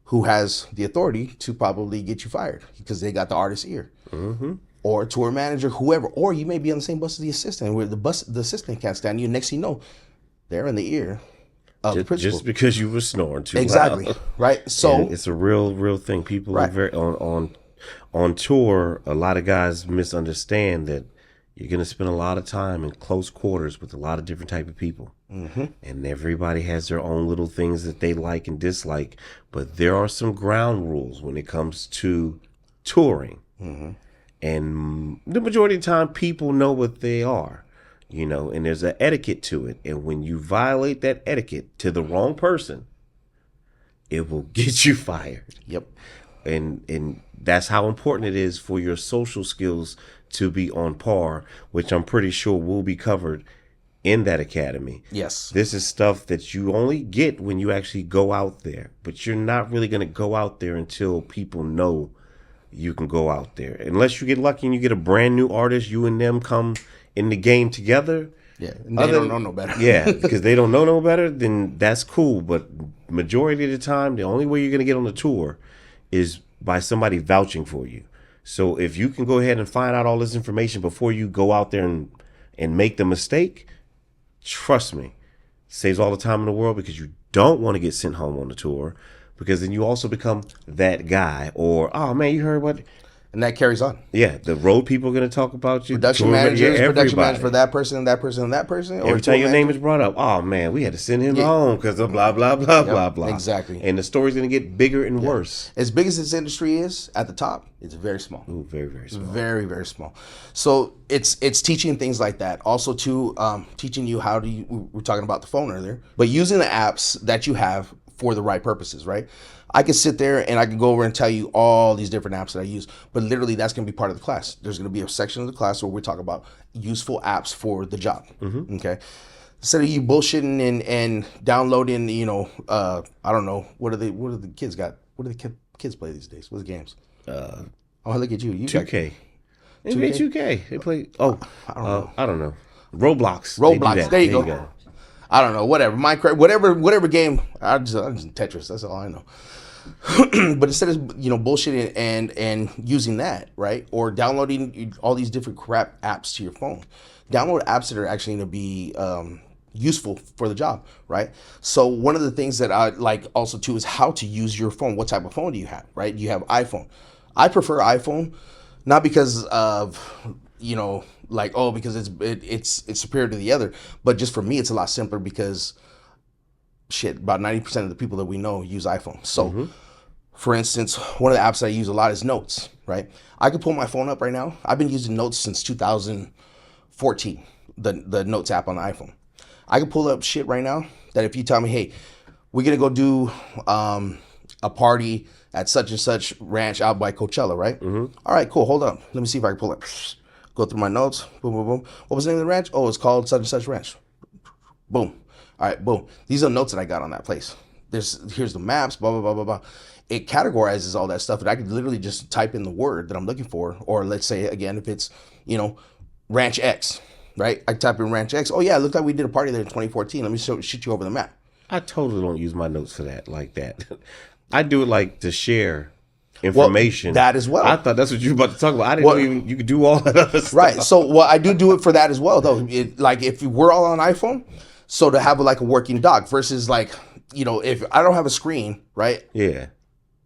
B: who has the authority to probably get you fired because they got the artist's ear. Mm-hmm. Or tour manager, whoever. Or you may be on the same bus as the assistant where the assistant can't stand you. Next thing you know, they're in the ear of the principal.
A: Just because you were snoring too
B: exactly.
A: loud.
B: Right. So
A: and it's a real thing. People are very on tour. A lot of guys misunderstand that you're going to spend a lot of time in close quarters with a lot of different type of people. Mm-hmm. And everybody has their own little things that they like and dislike. But there are some ground rules when it comes to touring. Mm-hmm. And the majority of the time, people know what they are, and there's an etiquette to it. And when you violate that etiquette to the wrong person, it will get you fired.
B: Yep.
A: And that's how important it is for your social skills to be on par, which I'm pretty sure will be covered in that academy.
B: Yes.
A: This is stuff that you only get when you actually go out there, but you're not really going to go out there until people know you can go out there. Unless you get lucky and you get a brand new artist, you and them come in the game together.
B: Yeah, and they don't know no better.
A: Yeah, because they don't know no better, then that's cool. But majority of the time, the only way you're going to get on the tour is by somebody vouching for you. So if you can go ahead and find out all this information before you go out there and make the mistake, trust me, saves all the time in the world because you don't want to get sent home on the tour because then you also become that guy or, oh man, you heard what?
B: And that carries on.
A: Yeah, the road people are going to talk about you.
B: Production managers, production manager for that person and that person and that person.
A: Every time your name is brought up, oh man, we had to send him home because of blah, blah, blah, blah, blah.
B: Exactly.
A: And the story's going to get bigger and worse.
B: As big as this industry is, at the top, it's very small.
A: Ooh, very, very small.
B: Very, very small. So it's teaching things like that. Also to teaching you how to, we were talking about the phone earlier, but using the apps that you have for the right purposes, right? I can sit there and I can go over and tell you all these different apps that I use, but literally that's going to be part of the class. There's going to be a section of the class where we talk about useful apps for the job. Mm-hmm. Okay. Instead of you bullshitting and downloading, I don't know, what do the kids got? What do the kids play these days? What's the games? Look at you.
A: 2K. NBA 2K. They play. I don't know. Roblox.
B: There you go. I don't know. Whatever. Minecraft. Whatever game. I just Tetris. That's all I know. But instead of bullshitting and using that, right, or downloading all these different crap apps to your phone, download apps that are actually going to be useful for the job, right? So one of the things that I like also too is how to use your phone. What type of phone do you have, right? You have iPhone. I prefer iPhone, not because of like, oh, because it's superior to the other. But just for me, it's a lot simpler because shit, about 90% of the people that we know use iPhone. So for instance, one of the apps that I use a lot is Notes, right? I could pull my phone up right now. I've been using Notes since 2014, the Notes app on the iPhone. I could pull up shit right now that if you tell me, hey, we're going to go do a party at such and such ranch out by Coachella, right? All right, cool. Hold up. Let me see if I can pull it. Go through my notes. Boom, boom, boom. What was the name of the ranch? Oh, it's called such and such ranch. Boom. All right, boom. These are notes that I got on that place. Here's the maps, blah, blah, blah, blah, blah. It categorizes all that stuff, and I could literally just type in the word that I'm looking for. Or let's say, again, if it's, Ranch X, right? I type in Ranch X. Oh, yeah, it looked like we did a party there in 2014. Let me shoot you over the map.
A: I totally don't use my notes for that like that. I do it like to share information.
B: That as well.
A: I thought that's what you were about to talk about. I didn't know you could do all that other stuff.
B: Right. So, I do it for that as well, though. Like, if we're all on iPhone, so to have like a working doc versus like, if I don't have a screen, right?
A: Yeah.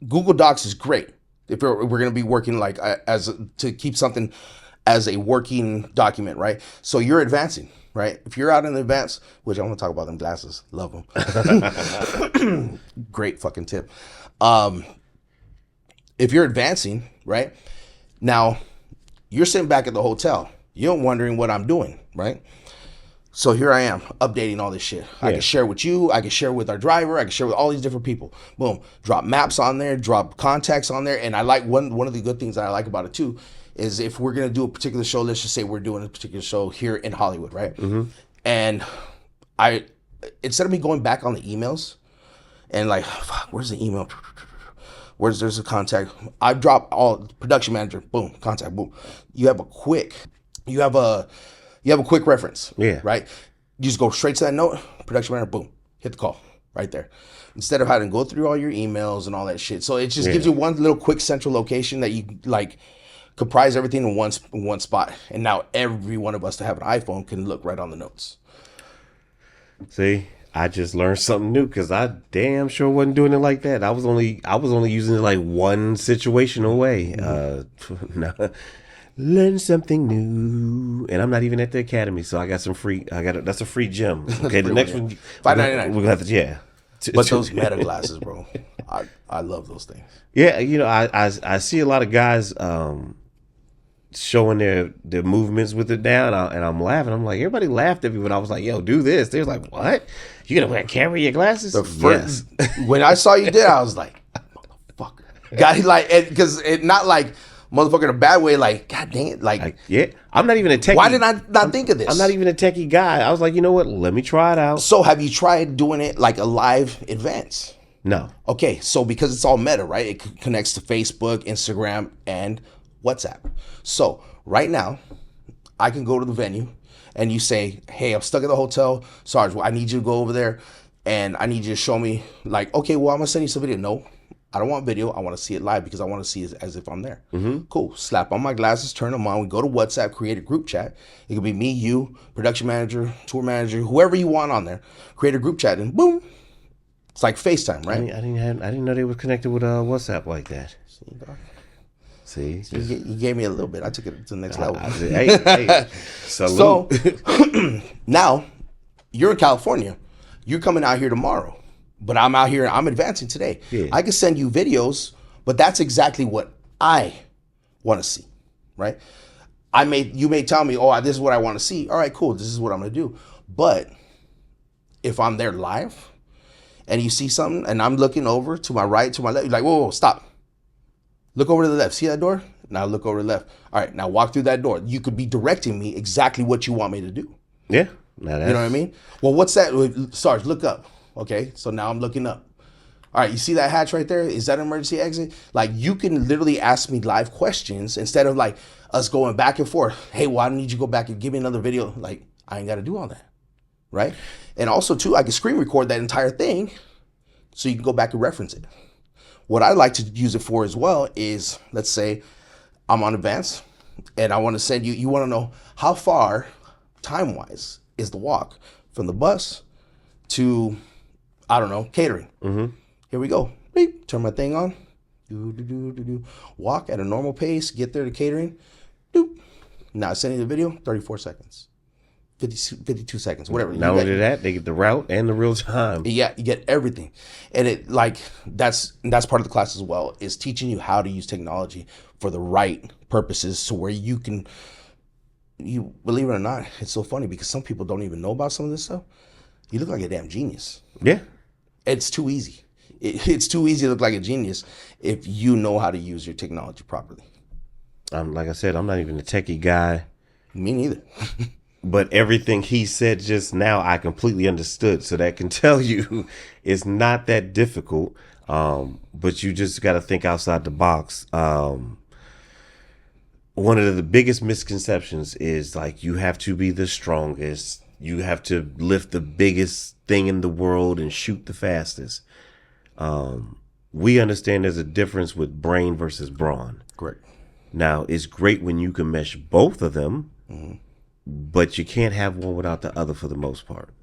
B: Google Docs is great if we're going to be working like to keep something as a working document, right? So you're advancing, right? If you're out in advance, which I want to talk about them glasses, love them. Great fucking tip. If you're advancing, right? Now you're sitting back at the hotel, you're wondering what I'm doing, right? So here I am updating all this shit. Yeah. I can share with you. I can share with our driver. I can share with all these different people. Boom. Drop maps on there. Drop contacts on there. And I like one of the good things that I like about it too is if we're going to do a particular show, let's just say we're doing a particular show here in Hollywood, right? And instead of me going back on the emails and like, fuck, where's the email? There's a contact. I drop all production manager. Boom. Contact. Boom. You have a quick reference, right? You just go straight to that note, production manager, boom, hit the call right there. Instead of having to go through all your emails and all that shit. So it just gives you one little quick central location that you like comprise everything in one spot. And now every one of us that have an iPhone can look right on the notes.
A: See, I just learned something new because I damn sure wasn't doing it like that. I was only using it like one situational way. No. Learn something new, and I'm not even at the academy, so I got some free. That's a free gym. Okay, the next one,
B: $5.99.
A: We're gonna have to,
B: But those meta glasses, bro, I love those things.
A: Yeah, I see a lot of guys showing their movements with it down, and I'm laughing. I'm like, everybody laughed at me when I was like, "Yo, do this." They was like, "What? You gonna carry your glasses?"
B: The first, when I saw you did, I was like, "Motherfucker!" Got like, because it not like. Motherfucker in a bad way, like, God dang it. Like,
A: yeah, I'm not even a techie.
B: Why did I not think of this?
A: I'm not even a techie guy. I was like, you know what? Let me try it out.
B: So have you tried doing it like a live advance?
A: No.
B: Okay, so because it's all meta, right? It connects to Facebook, Instagram, and WhatsApp. So right now, I can go to the venue and you say, hey, I'm stuck at the hotel. Sarge, I need you to go over there and I need you to show me, like, okay, well, I'm going to send you some video. No. I don't want video. I want to see it live because I want to see it as if I'm there. Cool. Slap on my glasses, turn them on. We go to WhatsApp, create a group chat. It could be me, you, production manager, tour manager, whoever you want on there. Create a group chat and boom. It's like FaceTime, right?
A: I didn't know they were connected with WhatsApp like that. See?
B: You gave me a little bit. I took it to the next level.
A: Hey,
B: so now you're in California. You're coming out here tomorrow. But I'm out here, I'm advancing today. Yeah. I can send you videos, but that's exactly what I want to see, right? You may tell me, oh, this is what I want to see. All right, cool. This is what I'm going to do. But if I'm there live and you see something and I'm looking over to my right, to my left, you're like, whoa, stop. Look over to the left. See that door? Now look over to the left. All right, now walk through that door. You could be directing me exactly what you want me to do.
A: Yeah.
B: You know what I mean? Well, what's that? Sarge, look up. Okay, so now I'm looking up. All right, you see that hatch right there? Is that an emergency exit? Like, you can literally ask me live questions instead of like us going back and forth. Hey, why don't you go back and give me another video? Like, I ain't got to do all that, right? And also, too, I can screen record that entire thing so you can go back and reference it. What I like to use it for as well is, let's say I'm on Advance and I want to send you want to know how far, time-wise, is the walk from the bus to... I don't know, catering. Here we go. Beep. Turn my thing on. Walk at a normal pace. Get there to catering. Doop. Now, sending the video, 34 seconds. 52 seconds, whatever.
A: Not only that, they get the route and the real time.
B: Yeah, you get everything. And that's part of the class as well, is teaching you how to use technology for the right purposes, to where you believe it or not, it's so funny because some people don't even know about some of this stuff. You look like a damn genius.
A: Yeah.
B: It's too easy. It's too easy to look like a genius if you know how to use your technology properly.
A: Like I said, I'm not even a techie guy.
B: Me neither.
A: But everything he said just now, I completely understood. So that can tell you it's not that difficult. But you just got to think outside the box. One of the biggest misconceptions is like, you have to be the strongest. You have to lift the biggest thing in the world and shoot the fastest. We understand there's a difference with brain versus brawn.
B: Correct. Now,
A: it's great when you can mesh both of them. Mm-hmm. But you can't have one without the other for the most part.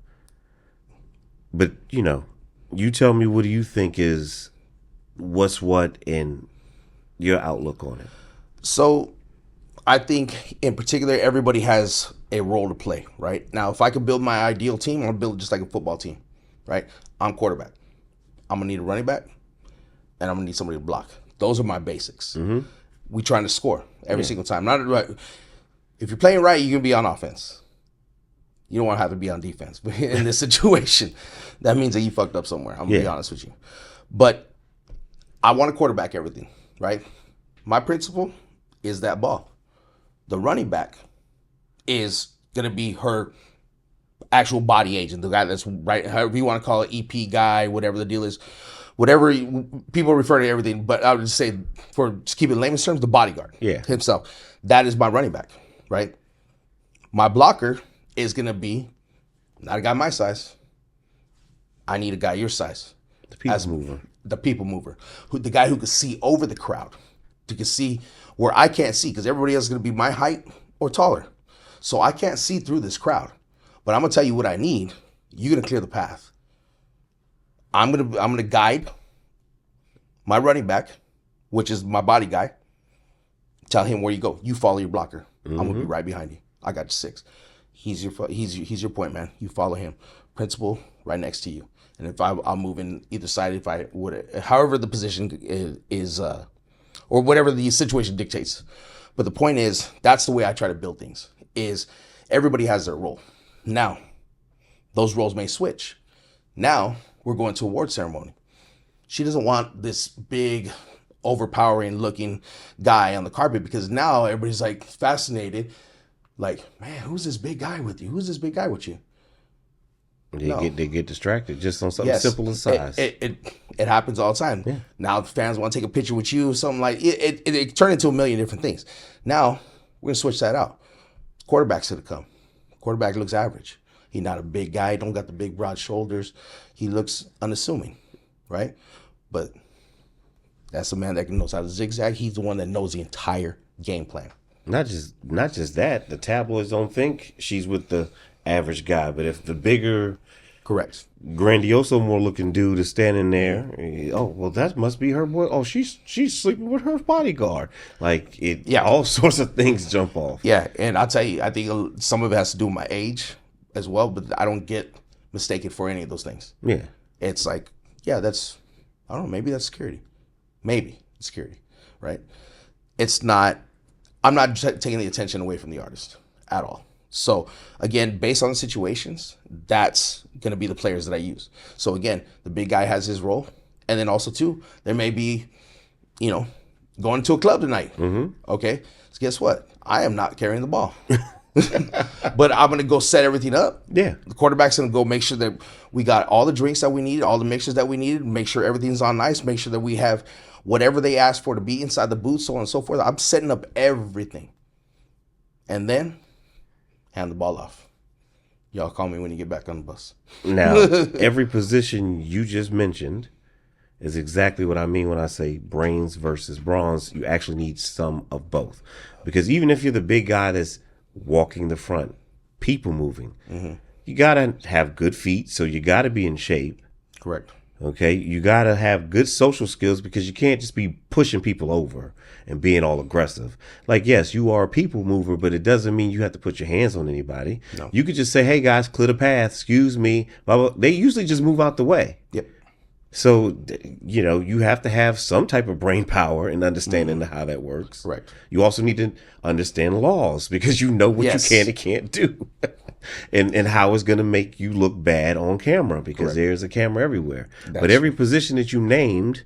A: But, you tell me, what do you think is what's what in your outlook on it?
B: So I think in particular, everybody has a role to play, right? Now, if I could build my ideal team, I'm going to build it just like a football team, right? I'm quarterback. I'm going to need a running back, and I'm going to need somebody to block. Those are my basics. Mm-hmm. We trying to score every single time. Not right. If you're playing right, you're going to be on offense. You don't want to have to be on defense. But in this situation, that means that you fucked up somewhere. I'm going to be honest with you. But I want to quarterback everything, right? My principle is that ball. The running back is going to be her actual body agent, the guy that's right, however you want to call it, EP guy, whatever the deal is. Whatever people refer to everything, but I would just say, for just keep it in layman's terms, the bodyguard himself. That is my running back. Right? My blocker is going to be not a guy my size. I need a guy your size.
A: The people mover.
B: The people mover. The guy who can see over the crowd. Who can see where I can't see, because everybody else is going to be my height or taller. So I can't see through this crowd. But I'm going to tell you what I need. You're going to clear the path. I'm going to guide my running back, which is my body guy. Tell him where you go. You follow your blocker. Mm-hmm. I'm gonna be right behind you. I got you 6. He's your point man. You follow him. Principal right next to you. And if I'll move in either side, if I would, however the position is, or whatever the situation dictates. But the point is, that's the way I try to build things. Is everybody has their role. Now, those roles may switch. Now we're going to award ceremony. She doesn't want this big, overpowering looking guy on the carpet, because now everybody's like fascinated, like, man, who's this big guy with you? Who's this big guy with you?
A: They get distracted just on something simple as size.
B: It happens all the time. Yeah. Now the fans want to take a picture with you, something like it turned into a million different things. Now we're gonna switch that out. Quarterback's gonna come. Quarterback looks average. He's not a big guy, don't got the big broad shoulders. He looks unassuming, right? But that's the man that knows how to zigzag. He's the one that knows the entire game plan.
A: Not just that. The tabloids don't think she's with the average guy, but if the bigger,
B: correct,
A: grandioso, more looking dude is standing there, oh well, that must be her boy. Oh, she's sleeping with her bodyguard. Like it, all sorts of things jump off.
B: Yeah, and I'll tell you, I think some of it has to do with my age as well, but I don't get mistaken for any of those things.
A: Yeah,
B: it's like, that's, I don't know, maybe that's security. Maybe security, right? It's not, I'm not taking the attention away from the artist at all. So again, based on the situations, that's going to be the players that I use. So again, the big guy has his role. And then also too, there may be, going to a club tonight. Mm-hmm. Okay. So guess what? I am not carrying the ball. But I'm going to go set everything up.
A: Yeah.
B: The quarterback's going to go make sure that we got all the drinks that we needed, all the mixers that we needed, make sure everything's on ice, make sure that we have whatever they asked for to be inside the booth, so on and so forth. I'm setting up everything. And then hand the ball off. Y'all call me when you get back on the bus.
A: Now, every position you just mentioned is exactly what I mean when I say brains versus brawns. You actually need some of both. Because even if you're the big guy that's walking the front, people moving, you got to have good feet, so you got to be in shape.
B: Correct.
A: Okay, you got to have good social skills because you can't just be pushing people over and being all aggressive. Like, yes, you are a people mover, but it doesn't mean you have to put your hands on anybody.
B: No.
A: You could just say, hey, guys, clear the path. Excuse me. Blah, blah. They usually just move out the way.
B: Yep.
A: So, you know, you have to have some type of brain power and understanding of how that works.
B: Right.
A: You also need to understand laws because you know what
B: Yes.
A: you can and can't do. And how it's going to make you look bad on camera because
B: Correct.
A: there's a camera everywhere.
B: That's
A: but every position that you named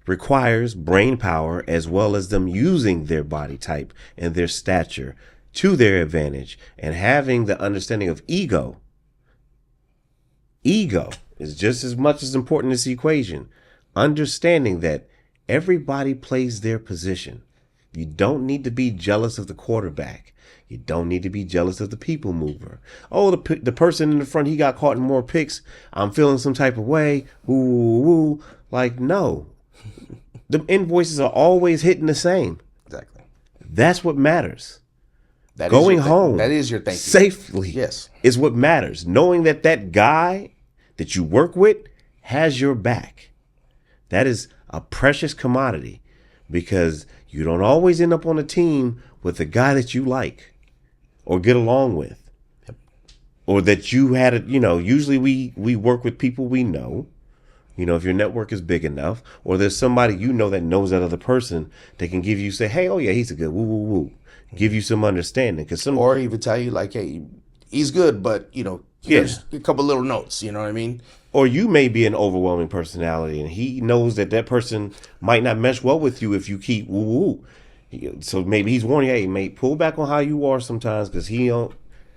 A: requires brain power as well as them using their body type and their stature to their advantage and having the understanding of ego. Ego is just as much as important as the equation. Understanding that everybody plays their position. You don't need to be jealous of the quarterback. You don't need to be jealous of the people mover. Oh, the person in the front, he got caught in more picks. I'm feeling some type of way. Ooh. Like, no. The invoices are always hitting the same.
B: Exactly.
A: That's what matters.
B: That
A: Going
B: is
A: home
B: that is your thank you.
A: safely
B: Yes.
A: is what matters. Knowing that that guy that you work with has your back. That is a precious commodity because you don't always end up on a team with a guy that you like or get along with.
B: Yep.
A: Or that you had a, you know, usually we work with people we know. You know, if your network is big enough, or there's somebody you know that knows that other person that can give you, say, hey, oh yeah, he's a good woo woo woo. Give you some understanding, because
B: Or even tell you like, hey, he's good, but you know, here's a couple little notes. You know what I mean?
A: or you may be an overwhelming personality, and he knows that that person might not mesh well with you if you keep woo woo. So maybe he's warning, hey, mate, pull back on how you are sometimes, because he don't.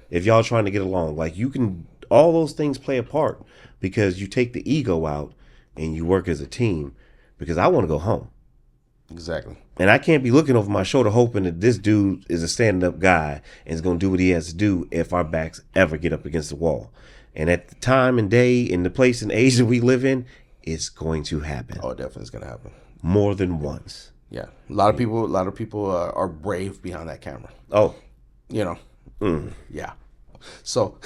A: If y'all trying to get along, like you can, all those things play a part because you take the ego out and you work as a team. Because I want to go home.
B: Exactly.
A: And I can't be looking over my shoulder hoping that this dude is a stand-up guy and is going to do what he has to do if our backs ever get up against the wall. And at the time and day and the place and age that we live in, it's going to happen.
B: Oh, definitely it's gonna happen.
A: More than once.
B: Yeah, a lot of people are brave behind that camera.
A: Oh,
B: You know. Yeah. So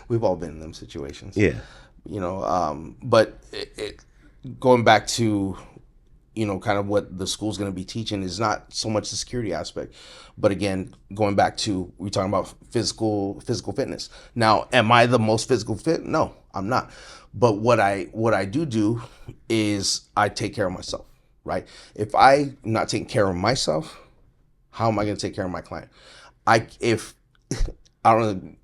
B: we've all been in them situations.
A: yeah.
B: You know, but going back to, you know, kind of what the school's going to be teaching is not so much the security aspect, but again, going back to, we're talking about physical fitness. Now, am I the most physical fit? No, I'm not. But what I do is I take care of myself, right? If I'm not taking care of myself, how am I going to take care of my client? I don't know,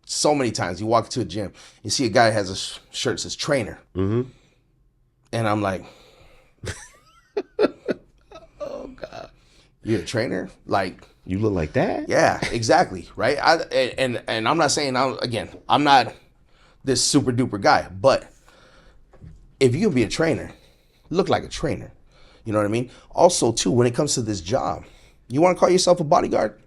B: so many times you walk into a gym, you see a guy has a shirt that says trainer. Mm-hmm. And I'm like,
A: Oh, God.
B: you're a trainer? Like,
A: You look like that?
B: yeah, exactly. Right. And I'm not saying, I'm not this super duper guy, but if you can be a trainer, look like a trainer. You know what I mean? Also, too, when it comes to this job, you want to call yourself a bodyguard?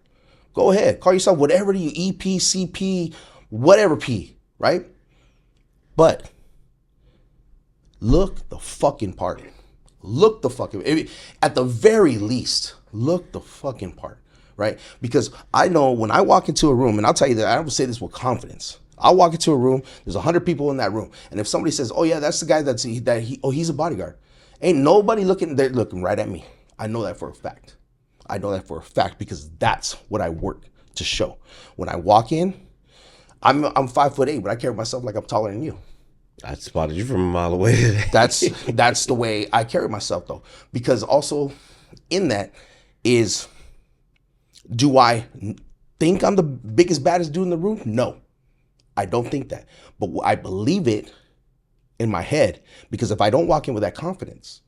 B: Go ahead. Call yourself whatever you EP, CP, whatever P, right? But look the fucking part. Look the fucking, at the very least, look the fucking part, right? Because I know when I walk into a room, and I'll tell you that, I would say this with confidence. I'll walk into a room, there's 100 people in that room. And if somebody says, oh yeah, that's the guy he's a bodyguard. Ain't nobody they're looking right at me. I know that for a fact. I know that for a fact because that's what I work to show. When I walk in, I'm 5'8", but I carry myself like I'm taller than you.
A: I spotted you from a mile away today.
B: That's the way I carry myself though. Because also in that is, do I think I'm the biggest, baddest dude in the room? No, I don't think that. But I believe it in my head, because if I don't walk in with that confidence,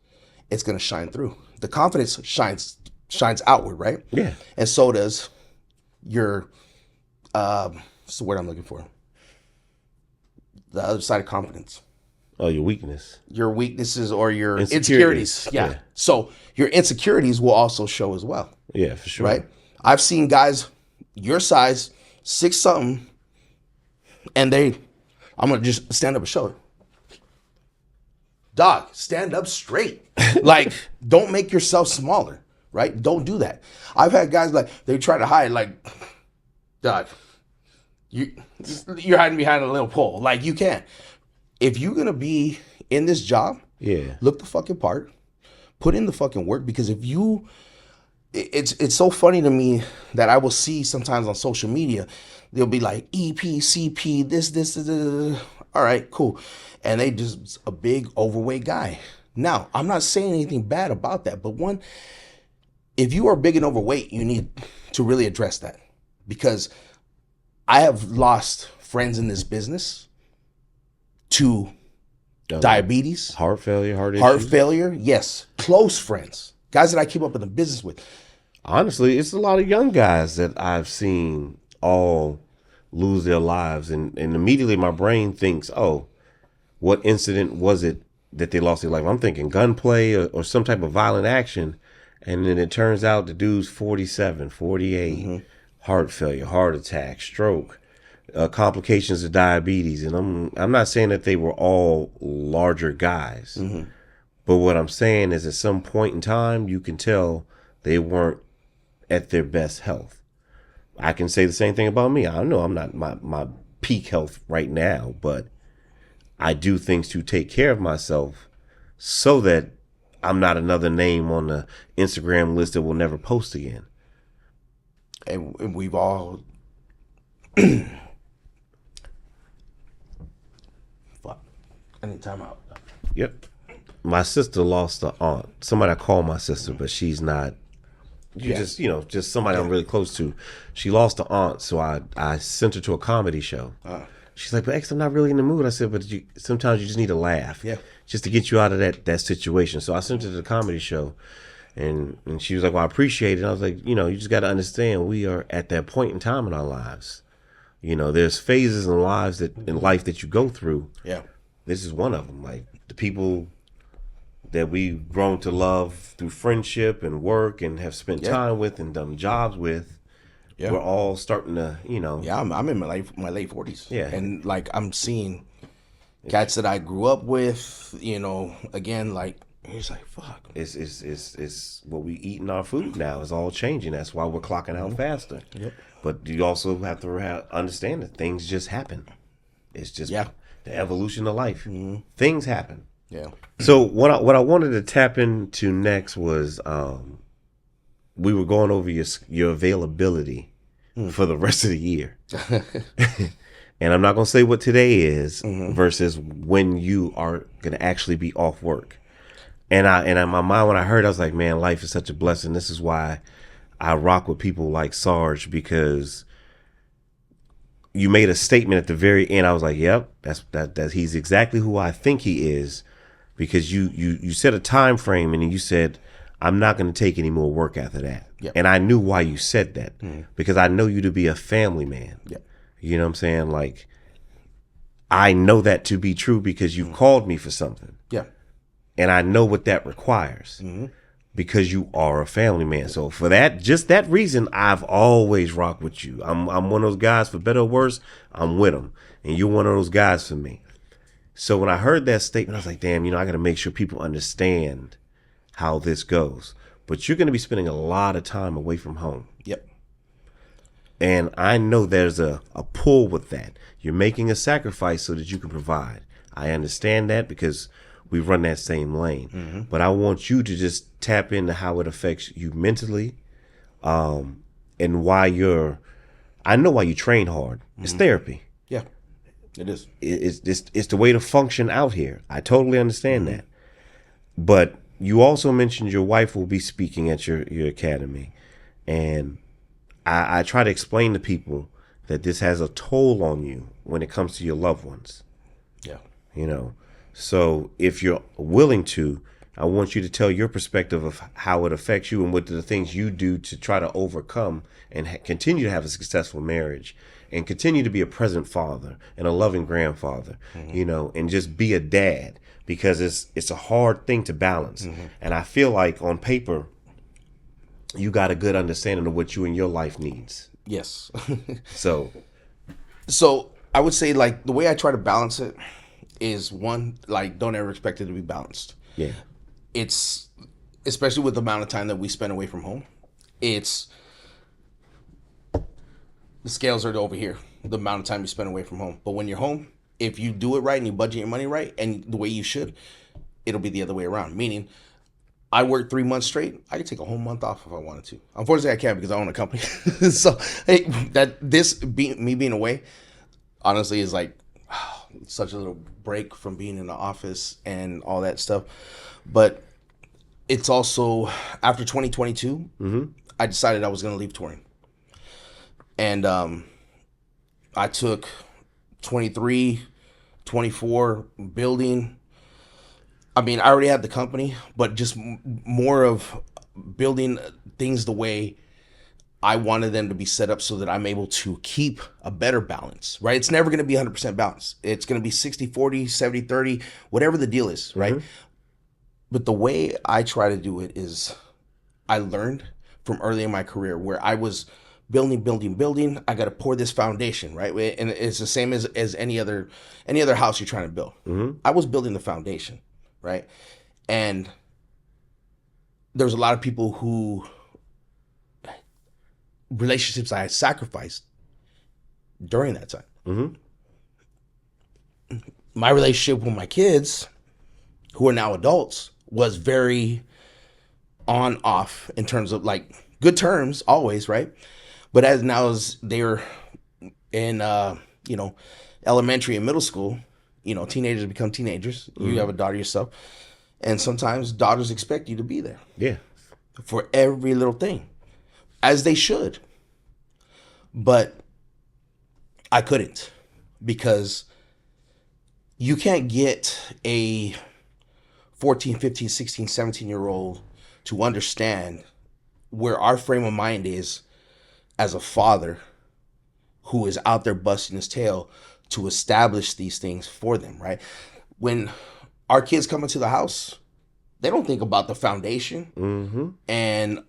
B: it's going to shine through. The confidence shines outward, right?
A: Yeah.
B: And so does your, what's the word I'm looking for? The other side of confidence.
A: Oh, your weakness.
B: Your weaknesses or your
A: Insecurities.
B: insecurities. Yeah.
A: Yeah.
B: So your insecurities will also show as well,
A: Yeah, for sure.
B: right? I've seen guys your size, 6 something, and I'm going to just stand up and show it. Dog, stand up straight. Like, don't make yourself smaller, right? Don't do that. I've had guys like, they try to hide, like, dog, you're hiding behind a little pole. Like, you can't. If you're going to be in this job,
A: Yeah.
B: look the fucking part, put in the fucking work. Because if you, it's so funny to me that I will see sometimes on social media, they'll be like EPCP, this. All right, cool. And they just a big overweight guy. Now, I'm not saying anything bad about that, but one, if you are big and overweight, you need to really address that. Because I have lost friends in this business to diabetes,
A: heart failure, heart issues.
B: failure. Yes, close friends, guys that I keep up in the business with.
A: Honestly, it's a lot of young guys that I've seen all lose their lives, and immediately my brain thinks, oh, what incident was it that they lost their life? I'm thinking gunplay or some type of violent action, and then it turns out the dude's 47, 48, heart failure, heart attack, stroke, complications of diabetes. And I'm not saying that they were all larger guys, but what I'm saying is at some point in time, you can tell they weren't at their best health. I can say the same thing about me. I know I'm not my peak health right now, but I do things to take care of myself so that I'm not another name on the Instagram list that will never post again.
B: And we've all fuck. I need time out.
A: Yep. My sister lost an aunt. Somebody I call my sister, but she's not. Just somebody I'm really close to. She lost an aunt, so I sent her to a comedy show. She's like, but X, I'm not really in the mood. I said, but sometimes you just need to laugh, just to get you out of that situation. So I sent her to the comedy show, and she was like, well, I appreciate it. And I was like, you just got to understand, we are at that point in time in our lives. There's phases in life that you go through.
B: Yeah,
A: this is one of them. Like the people that we've grown to love through friendship and work and have spent time with and done jobs with, we're all starting to,
B: Yeah, I'm in my late 40s.
A: Yeah.
B: And like I'm seeing cats that I grew up with, again, like it's like fuck.
A: It's what we eat in our food now is all changing. That's why we're clocking out faster.
B: Yep.
A: But you also have to understand that things just happen. It's just the evolution of life. Things happen.
B: Yeah.
A: So what I wanted to tap into next was we were going over your availability for the rest of the year. And I'm not going to say what today is versus when you are going to actually be off work. And in my mind, when I heard, I was like, man, life is such a blessing. This is why I rock with people like Sarge, because you made a statement at the very end. I was like, yep, that's he's exactly who I think he is. Because you set a time frame and you said, I'm not going to take any more work after that.
B: Yep.
A: And I knew why you said that, because I know you to be a family man.
B: Yep.
A: You know what I'm saying? Like, I know that to be true because you've called me for something.
B: Yeah.
A: And I know what that requires because you are a family man. So for that, just that reason, I've always rocked with you. I'm one of those guys, for better or worse, I'm with them. And you're one of those guys for me. So when I heard that statement, I was like, damn, I got to make sure people understand how this goes. But you're going to be spending a lot of time away from home.
B: Yep.
A: And I know there's a pull with that. You're making a sacrifice so that you can provide. I understand that because we run that same lane. But I want you to just tap into how it affects you mentally, and why I know why you train hard. It's therapy.
B: Yeah. It is.
A: It's the way to function out here. I totally understand that. But you also mentioned your wife will be speaking at your academy. And I try to explain to people that this has a toll on you when it comes to your loved ones.
B: Yeah.
A: So if you're willing to, I want you to tell your perspective of how it affects you and what are the things you do to try to overcome and continue to have a successful marriage and continue to be a present father and a loving grandfather, and just be a dad, because it's a hard thing to balance. And I feel like on paper, you got a good understanding of what you and your life needs.
B: Yes.
A: So
B: I would say, like, the way I try to balance it is, one, like, don't ever expect it to be balanced.
A: Yeah.
B: It's, especially with the amount of time that we spend away from home, it's, the scales are over here, the amount of time you spend away from home. But when you're home, if you do it right and you budget your money right and the way you should, it'll be the other way around. Meaning, I work 3 months straight. I could take a whole month off if I wanted to. Unfortunately, I can't because I own a company. So hey, me being away, honestly, is like such a little break from being in the office and all that stuff. But it's also after 2022, I decided I was going to leave touring, and I took 23, 24 building. I mean, I already had the company, but just more of building things the way I wanted them to be set up so that I'm able to keep a better balance, right? It's never going to be 100% balance. It's going to be 60, 40, 70, 30, whatever the deal is, right? But the way I try to do it is I learned from early in my career where I was building. I got to pour this foundation, right? And it's the same as any other house you're trying to build. I was building the foundation, right? And there's a lot of people who relationships I had sacrificed during that time. My relationship with my kids, who are now adults, was very on off in terms of like good terms always, right? But as they're in elementary and middle school, teenagers become teenagers. You have a daughter yourself, and sometimes daughters expect you to be there.
A: Yeah.
B: For every little thing, as they should. But I couldn't, because you can't get a 14, 15, 16, 17-year-old to understand where our frame of mind is as a father who is out there busting his tail to establish these things for them, right? When our kids come into the house, they don't think about the foundation and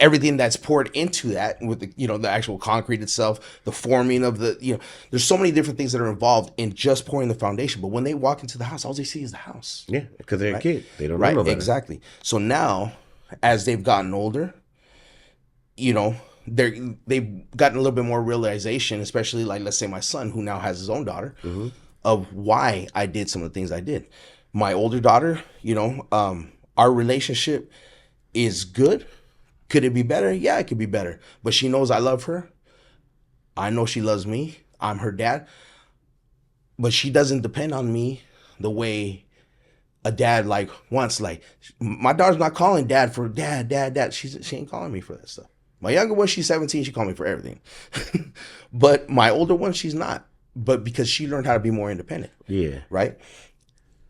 B: everything that's poured into that with the actual concrete itself, the forming of there's so many different things that are involved in just pouring the foundation. But when they walk into the house, all they see is the house.
A: Yeah, because they're
B: right?
A: a kid. They don't know about
B: exactly. So now, as they've gotten older, they've gotten a little bit more realization, especially like, let's say my son, who now has his own daughter, of why I did some of the things I did. My older daughter, our relationship is good. Could it be better? Yeah, it could be better. But she knows I love her. I know she loves me. I'm her dad. But she doesn't depend on me the way a dad wants. Like, my daughter's not calling dad for dad. She ain't calling me for that stuff. My younger one, she's 17. She called me for everything. But my older one, she's not. But because she learned how to be more independent.
A: Yeah.
B: Right?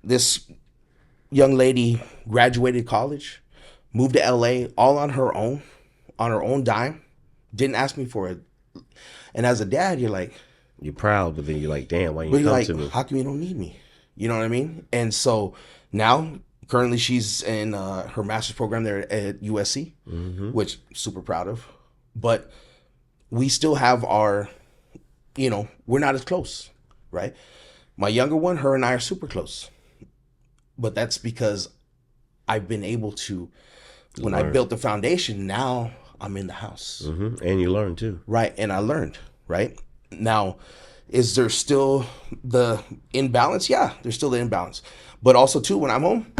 B: This young lady graduated college, moved to LA all on her own dime, didn't ask me for it. And as a dad,
A: you're proud, but then you're like, damn, why you come to me?
B: How come you don't need me? You know what I mean? And so now, currently she's in her master's program there at USC, which I'm super proud of. But we still have our, we're not as close, right? My younger one, her and I are super close. But that's because I've been able to, when I built the foundation, now I'm in the house.
A: And you learn too.
B: Right. And I learned, right? Now, is there still the imbalance? Yeah, there's still the imbalance. But also too, when I'm home,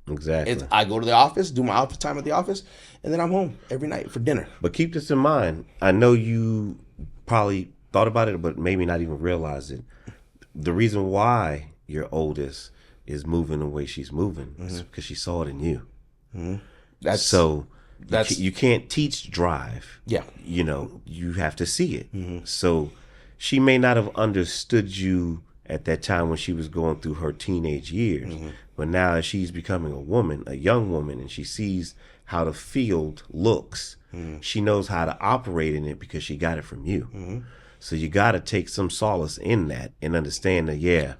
A: exactly,
B: I go to the office, do my office time at the office, and then I'm home every night for dinner.
A: But keep this in mind. I know you probably thought about it, but maybe not even realize it. The reason why your oldest is moving the way she's moving is because she saw it in you. You can't teach drive.
B: Yeah.
A: You have to see it. So she may not have understood you at that time when she was going through her teenage years. But now as she's becoming a young woman, and she sees how the field looks, she knows how to operate in it because she got it from you. So you got to take some solace in that and understand that, yeah,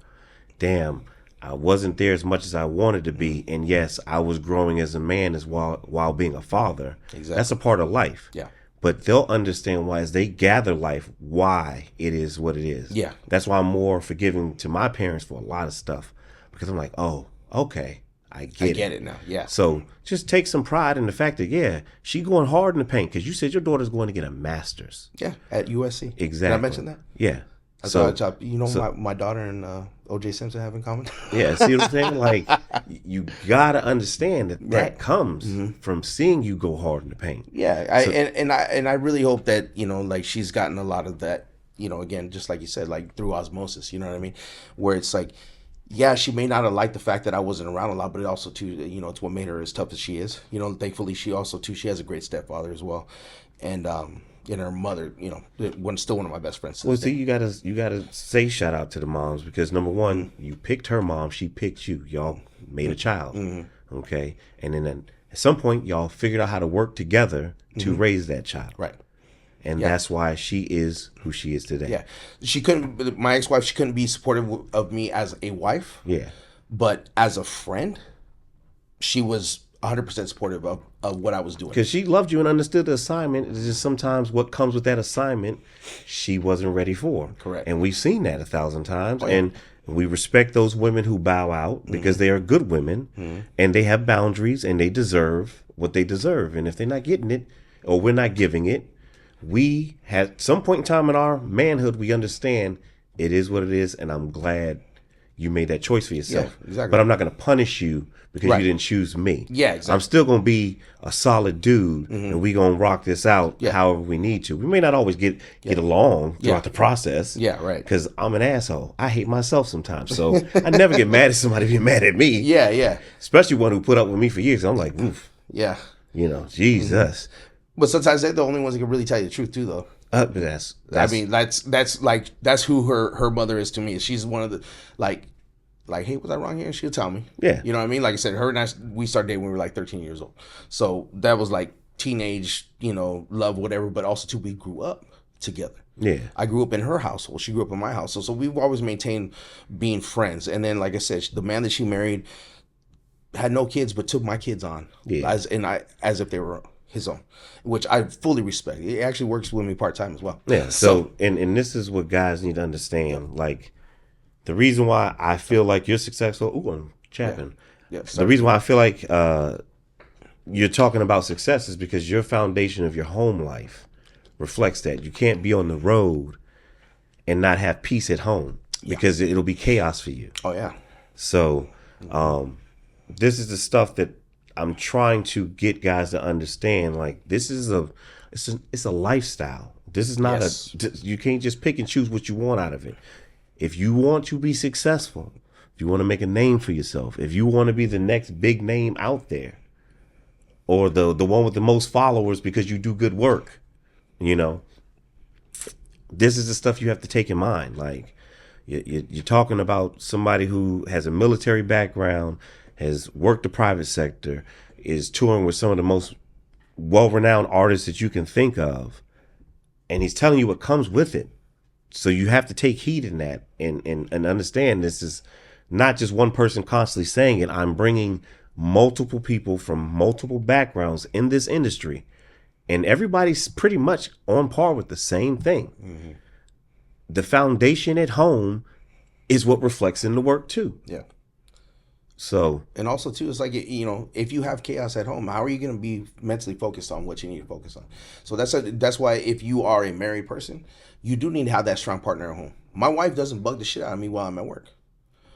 A: damn, I wasn't there as much as I wanted to be. And yes, I was growing as a man while being a father.
B: Exactly.
A: That's a part of life.
B: Yeah.
A: But they'll understand why, as they gather life, why it is what it is.
B: Yeah.
A: That's why I'm more forgiving to my parents for a lot of stuff, because I'm like, oh, okay, I get
B: it now. Yeah.
A: So just take some pride in the fact that, yeah, she going hard in the paint, because you said your daughter's going to get a master's.
B: Yeah, at USC.
A: Exactly.
B: Did I mention that?
A: Yeah.
B: My daughter and O.J. Simpson have in common.
A: Yeah, see what I'm saying? Like, you gotta understand that
B: Right.
A: comes from seeing you go hard in the paint.
B: Yeah, I really hope that like she's gotten a lot of that. Again, just like you said, like through osmosis. You know what I mean? Where it's like, yeah, she may not have liked the fact that I wasn't around a lot, but it also too, it's what made her as tough as she is. Thankfully, she has a great stepfather as well, and her mother, still one of my best friends.
A: Well, see, you gotta say shout out to the moms, because number one, you picked her mom, she picked you. Y'all made a child, okay, and then at some point, y'all figured out how to work together to raise that child,
B: right?
A: And that's why she is who she is today.
B: Yeah, my ex-wife, she couldn't be supportive of me as a wife.
A: Yeah,
B: but as a friend, she was 100% supportive of what I was doing.
A: Because she loved you and understood the assignment. It's just sometimes what comes with that assignment, she wasn't ready for.
B: Correct.
A: And we've seen that 1,000 times. And we respect those women who bow out because they are good women and they have boundaries and they deserve what they deserve. And if they're not getting it or we're not giving it, we at some point in time in our manhood, we understand it is what it is. And I'm glad you made that choice for yourself.
B: Yeah, exactly.
A: But I'm not going to punish you because you didn't choose me.
B: Yeah, exactly.
A: I'm still going to be a solid dude and we going to rock this out however we need to. We may not always get along throughout the process.
B: Yeah, right.
A: Because I'm an asshole. I hate myself sometimes. So I never get mad at somebody being mad at me.
B: Yeah, yeah.
A: Especially one who put up with me for years. I'm like, oof.
B: Yeah.
A: Jesus.
B: But sometimes they're the only ones that can really tell you the truth too, though.
A: That's
B: I mean, that's who her mother is to me. She's one of the like, hey, was I wrong here? She'll tell me.
A: Yeah.
B: You know what I mean? Like I said, her and I, we started dating when we were like 13 years old. So that was like teenage, love, whatever. But also too, we grew up together.
A: Yeah.
B: I grew up in her household. She grew up in my household. So we've always maintained being friends. And then, like I said, the man that she married had no kids, but took my kids on as if they were his own, which I fully respect. It actually works with me part-time as well.
A: Yeah. So and this is what guys need to understand. Like, the reason why I feel like you're successful. Ooh, I'm chapping.
B: Yeah.
A: The reason why I feel like you're talking about success is because your foundation of your home life reflects that. You can't be on the road and not have peace at home because it'll be chaos for you.
B: Oh yeah.
A: So this is the stuff that I'm trying to get guys to understand. Like, this is it's a lifestyle. This is not you can't just pick and choose what you want out of it. If you want to be successful, if you want to make a name for yourself, if you want to be the next big name out there, or the one with the most followers because you do good work, this is the stuff you have to take in mind. Like, you're talking about somebody who has a military background, has worked the private sector, is touring with some of the most well-renowned artists that you can think of, and he's telling you what comes with it. So you have to take heed in that and understand this is not just one person constantly saying it. I'm bringing multiple people from multiple backgrounds in this industry, and everybody's pretty much on par with the same thing. The foundation at home is what reflects in the work too.
B: Yeah.
A: So,
B: and also too, it's like, if you have chaos at home, how are you going to be mentally focused on what you need to focus on? So that's why if you are a married person, you do need to have that strong partner at home. My wife doesn't bug the shit out of me while I'm at work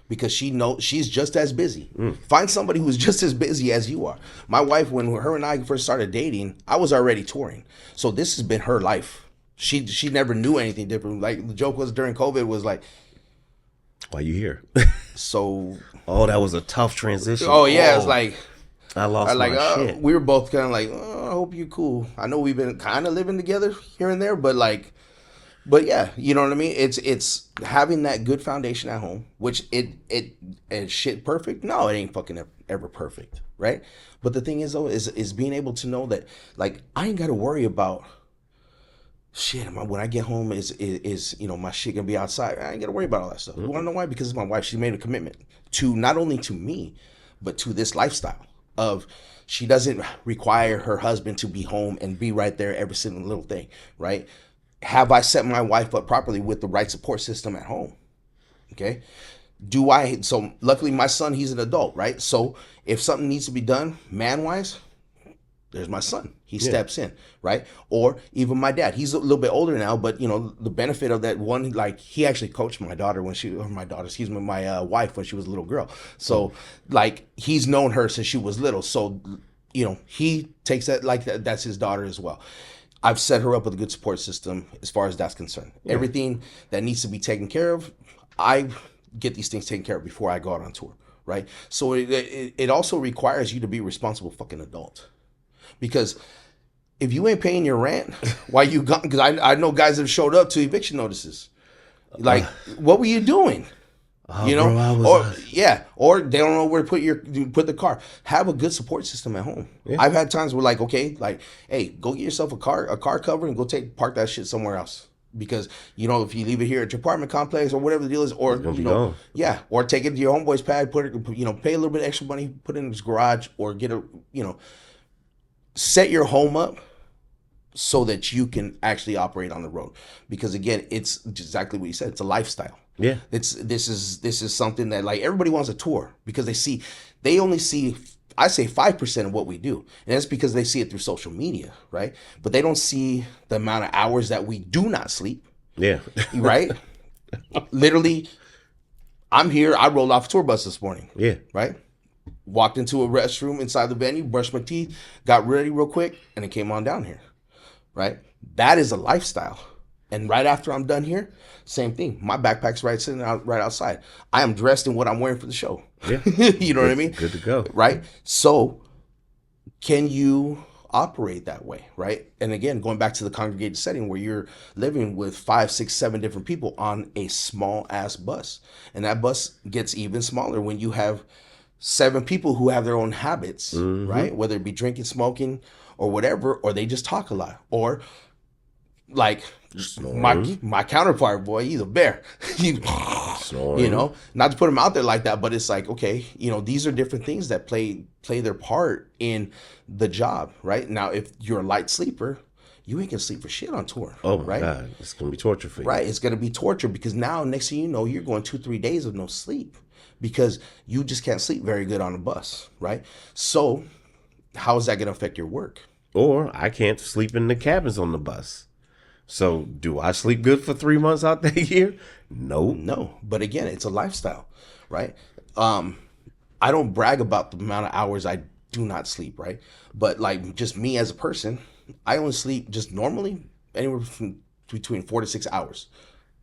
B: because she knows she's just as busy. Find somebody who's just as busy as you are. My wife, when her and I first started dating, I was already touring. So this has been her life. She never knew anything different. Like, the joke was during COVID was like,
A: why you here?
B: So,
A: that was a tough transition.
B: Oh yeah, it's like
A: I lost my shit.
B: We were both kind of like, I hope you're cool. I know we've been kind of living together here and there, but yeah, you know what I mean. It's having that good foundation at home, which it shit perfect. No, it ain't fucking ever perfect, right? But the thing is though, is being able to know that, like, I ain't got to worry about shit. When I get home, is my shit gonna be outside? I ain't gotta worry about all that stuff. You wanna know why? Because it's my wife. She made a commitment to not only to me, but to this lifestyle of, she doesn't require her husband to be home and be right there every single little thing, right? Have I set my wife up properly with the right support system at home? Okay. So luckily my son, he's an adult, right? So if something needs to be done man-wise, there's my son. He steps in, right? Or even my dad. He's a little bit older now, but you know, the benefit of that one, like he actually coached my daughter my wife when she was a little girl. So like he's known her since she was little. So, you know, he takes that like that's his daughter as well. I've set her up with a good support system as far as that's concerned. Yeah. Everything that needs to be taken care of, I get these things taken care of before I go out on tour, right? So it also requires you to be a responsible fucking adult. Because if you ain't paying your rent, why you got? Because I know guys that have showed up to eviction notices. Like, what were you doing? You know, bro, or they don't know where to put the car. Have a good support system at home. Yeah. I've had times where like, okay, like, hey, go get yourself a car cover and go park that shit somewhere else. Because, you know, if you leave it here at your apartment complex or whatever the deal is, or, you know, or take it to your homeboy's pad, put it, you know, pay a little bit extra money, put it in his garage, or get a, you know, set your home up so that you can actually operate on the road. Because again, it's exactly what you said. It's a lifestyle. Yeah. This is something that like everybody wants a tour because they only see, I say 5% of what we do. And that's because they see it through social media, right? But they don't see the amount of hours that we do not sleep. Yeah. Right? Literally, I'm here. I rolled off a tour bus this morning. Yeah. Right? Walked into a restroom inside the venue, brushed my teeth, got ready real quick, and then came on down here. Right? That is a lifestyle. And right after I'm done here, same thing. My backpack's sitting right outside. I am dressed in what I'm wearing for the show. Yeah. You know what I mean?
A: Good to go.
B: Right? So can you operate that way? Right? And again, going back to the congregated setting where you're living with 5, 6, 7 different people on a small ass bus. And that bus gets even smaller when you have 7 people who have their own habits, right? Whether it be drinking, smoking, or whatever, or they just talk a lot. Or like my counterpart, boy, he's a bear. You know, not to put him out there like that, but it's like, okay, you know, these are different things that play their part in the job, right? Now, if you're a light sleeper, you ain't gonna sleep for shit on tour.
A: Oh my
B: right?
A: God, it's gonna be torture for you.
B: Right, it's gonna be torture because now, next thing you know, you're going 2-3 days of no sleep because you just can't sleep very good on a bus, right? So, how is that gonna affect your work?
A: Or I can't sleep in the cabins on the bus. So do I sleep good for 3 months out that year? No.
B: But again, it's a lifestyle, right? I don't brag about the amount of hours I do not sleep, right? But like just me as a person, I only sleep just normally anywhere from between 4 to 6 hours,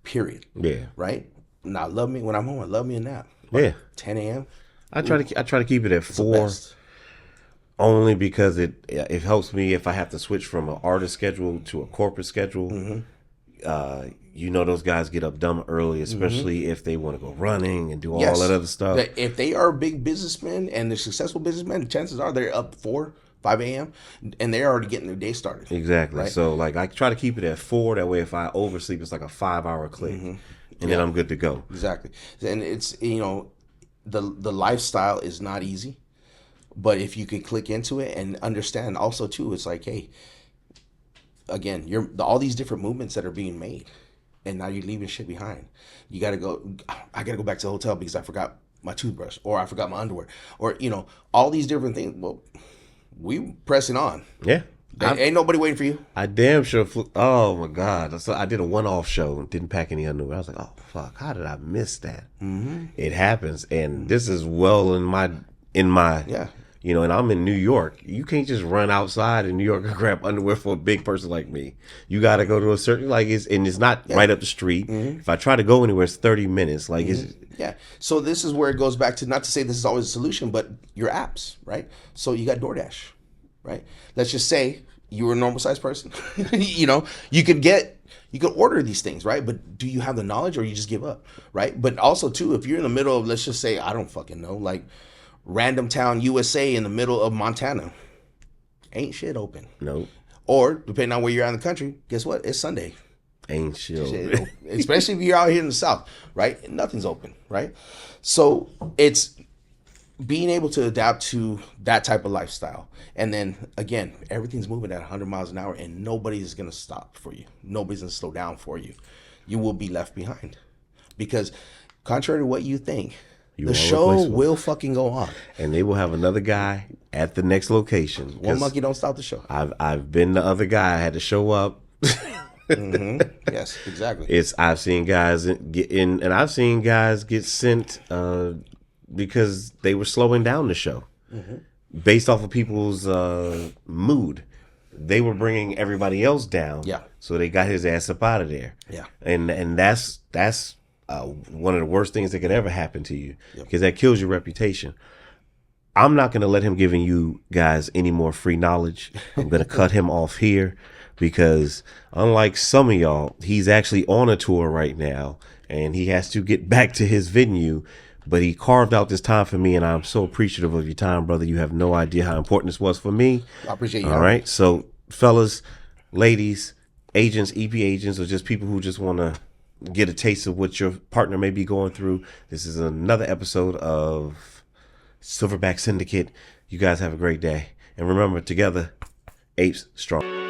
B: period. Yeah. Right? Now, when I'm home, I love me a nap. Like 10 a.m.
A: I try to keep it at 4. Only because it helps me if I have to switch from an artist schedule to a corporate schedule. You know, those guys get up dumb early, especially if they want to go running and do all that other stuff.
B: If they are big businessmen and they're successful businessmen, chances are they're up 4, 5 a.m. and they're already getting their day started.
A: Exactly. Right? So like I try to keep it at 4. That way, if I oversleep, it's like a 5-hour click, and then I'm good to go.
B: Exactly. And it's, you know, the lifestyle is not easy. But if you can click into it and understand also too, it's like, hey, again, all these different movements that are being made, and now you're leaving shit behind. I gotta go back to the hotel because I forgot my toothbrush, or I forgot my underwear, or you know, all these different things. Well, we pressing on. Yeah. Ain't nobody waiting for you.
A: I damn sure oh my God. So I did a one-off show and didn't pack any underwear. I was like, oh fuck, how did I miss that? It happens, and this is well in my you know, and I'm in New York. You can't just run outside in New York and grab underwear for a big person like me. You got to go to a certain, like, it's not right up the street. If I try to go anywhere, it's 30 minutes. Like,
B: So this is where it goes back to, not to say this is always a solution, but your apps, right? So you got DoorDash, right? Let's just say you were a normal sized person. You know, you could order these things, right? But do you have the knowledge, or you just give up, right? But also too, if you're in the middle of, let's just say, I don't fucking know, like random town USA in the middle of Montana, ain't shit open.
A: Nope.
B: Or depending on where you're at in the country, guess what? It's Sunday.
A: Ain't shit open.
B: Especially if you're out here in the South, right? Nothing's open, right? So it's being able to adapt to that type of lifestyle. And then again, everything's moving at 100 miles an hour, and nobody's going to stop for you. Nobody's going to slow down for you. You will be left behind. Because contrary to what you think, The show will fucking go on,
A: and they will have another guy at the next location.
B: One monkey don't stop the show.
A: I've been the other guy. I had to show up.
B: Yes, exactly.
A: I've seen guys get in, and I've seen guys get sent because they were slowing down the show based off of people's mood. They were bringing everybody else down.
B: Yeah.
A: So they got his ass up out of there.
B: Yeah.
A: And that's one of the worst things that could ever happen to you, because that kills your reputation. I'm not going to let him giving you guys any more free knowledge. I'm going to cut him off here, because unlike some of y'all, he's actually on a tour right now and he has to get back to his venue, but he carved out this time for me, and I'm so appreciative of your time, brother. You have no idea how important this was for me.
B: I appreciate you.
A: All right. So fellas, ladies, agents, EP agents, or just people who just want to get a taste of what your partner may be going through, this is another episode of Silverback Syndicate. You guys have a great day. And remember, together, apes strong.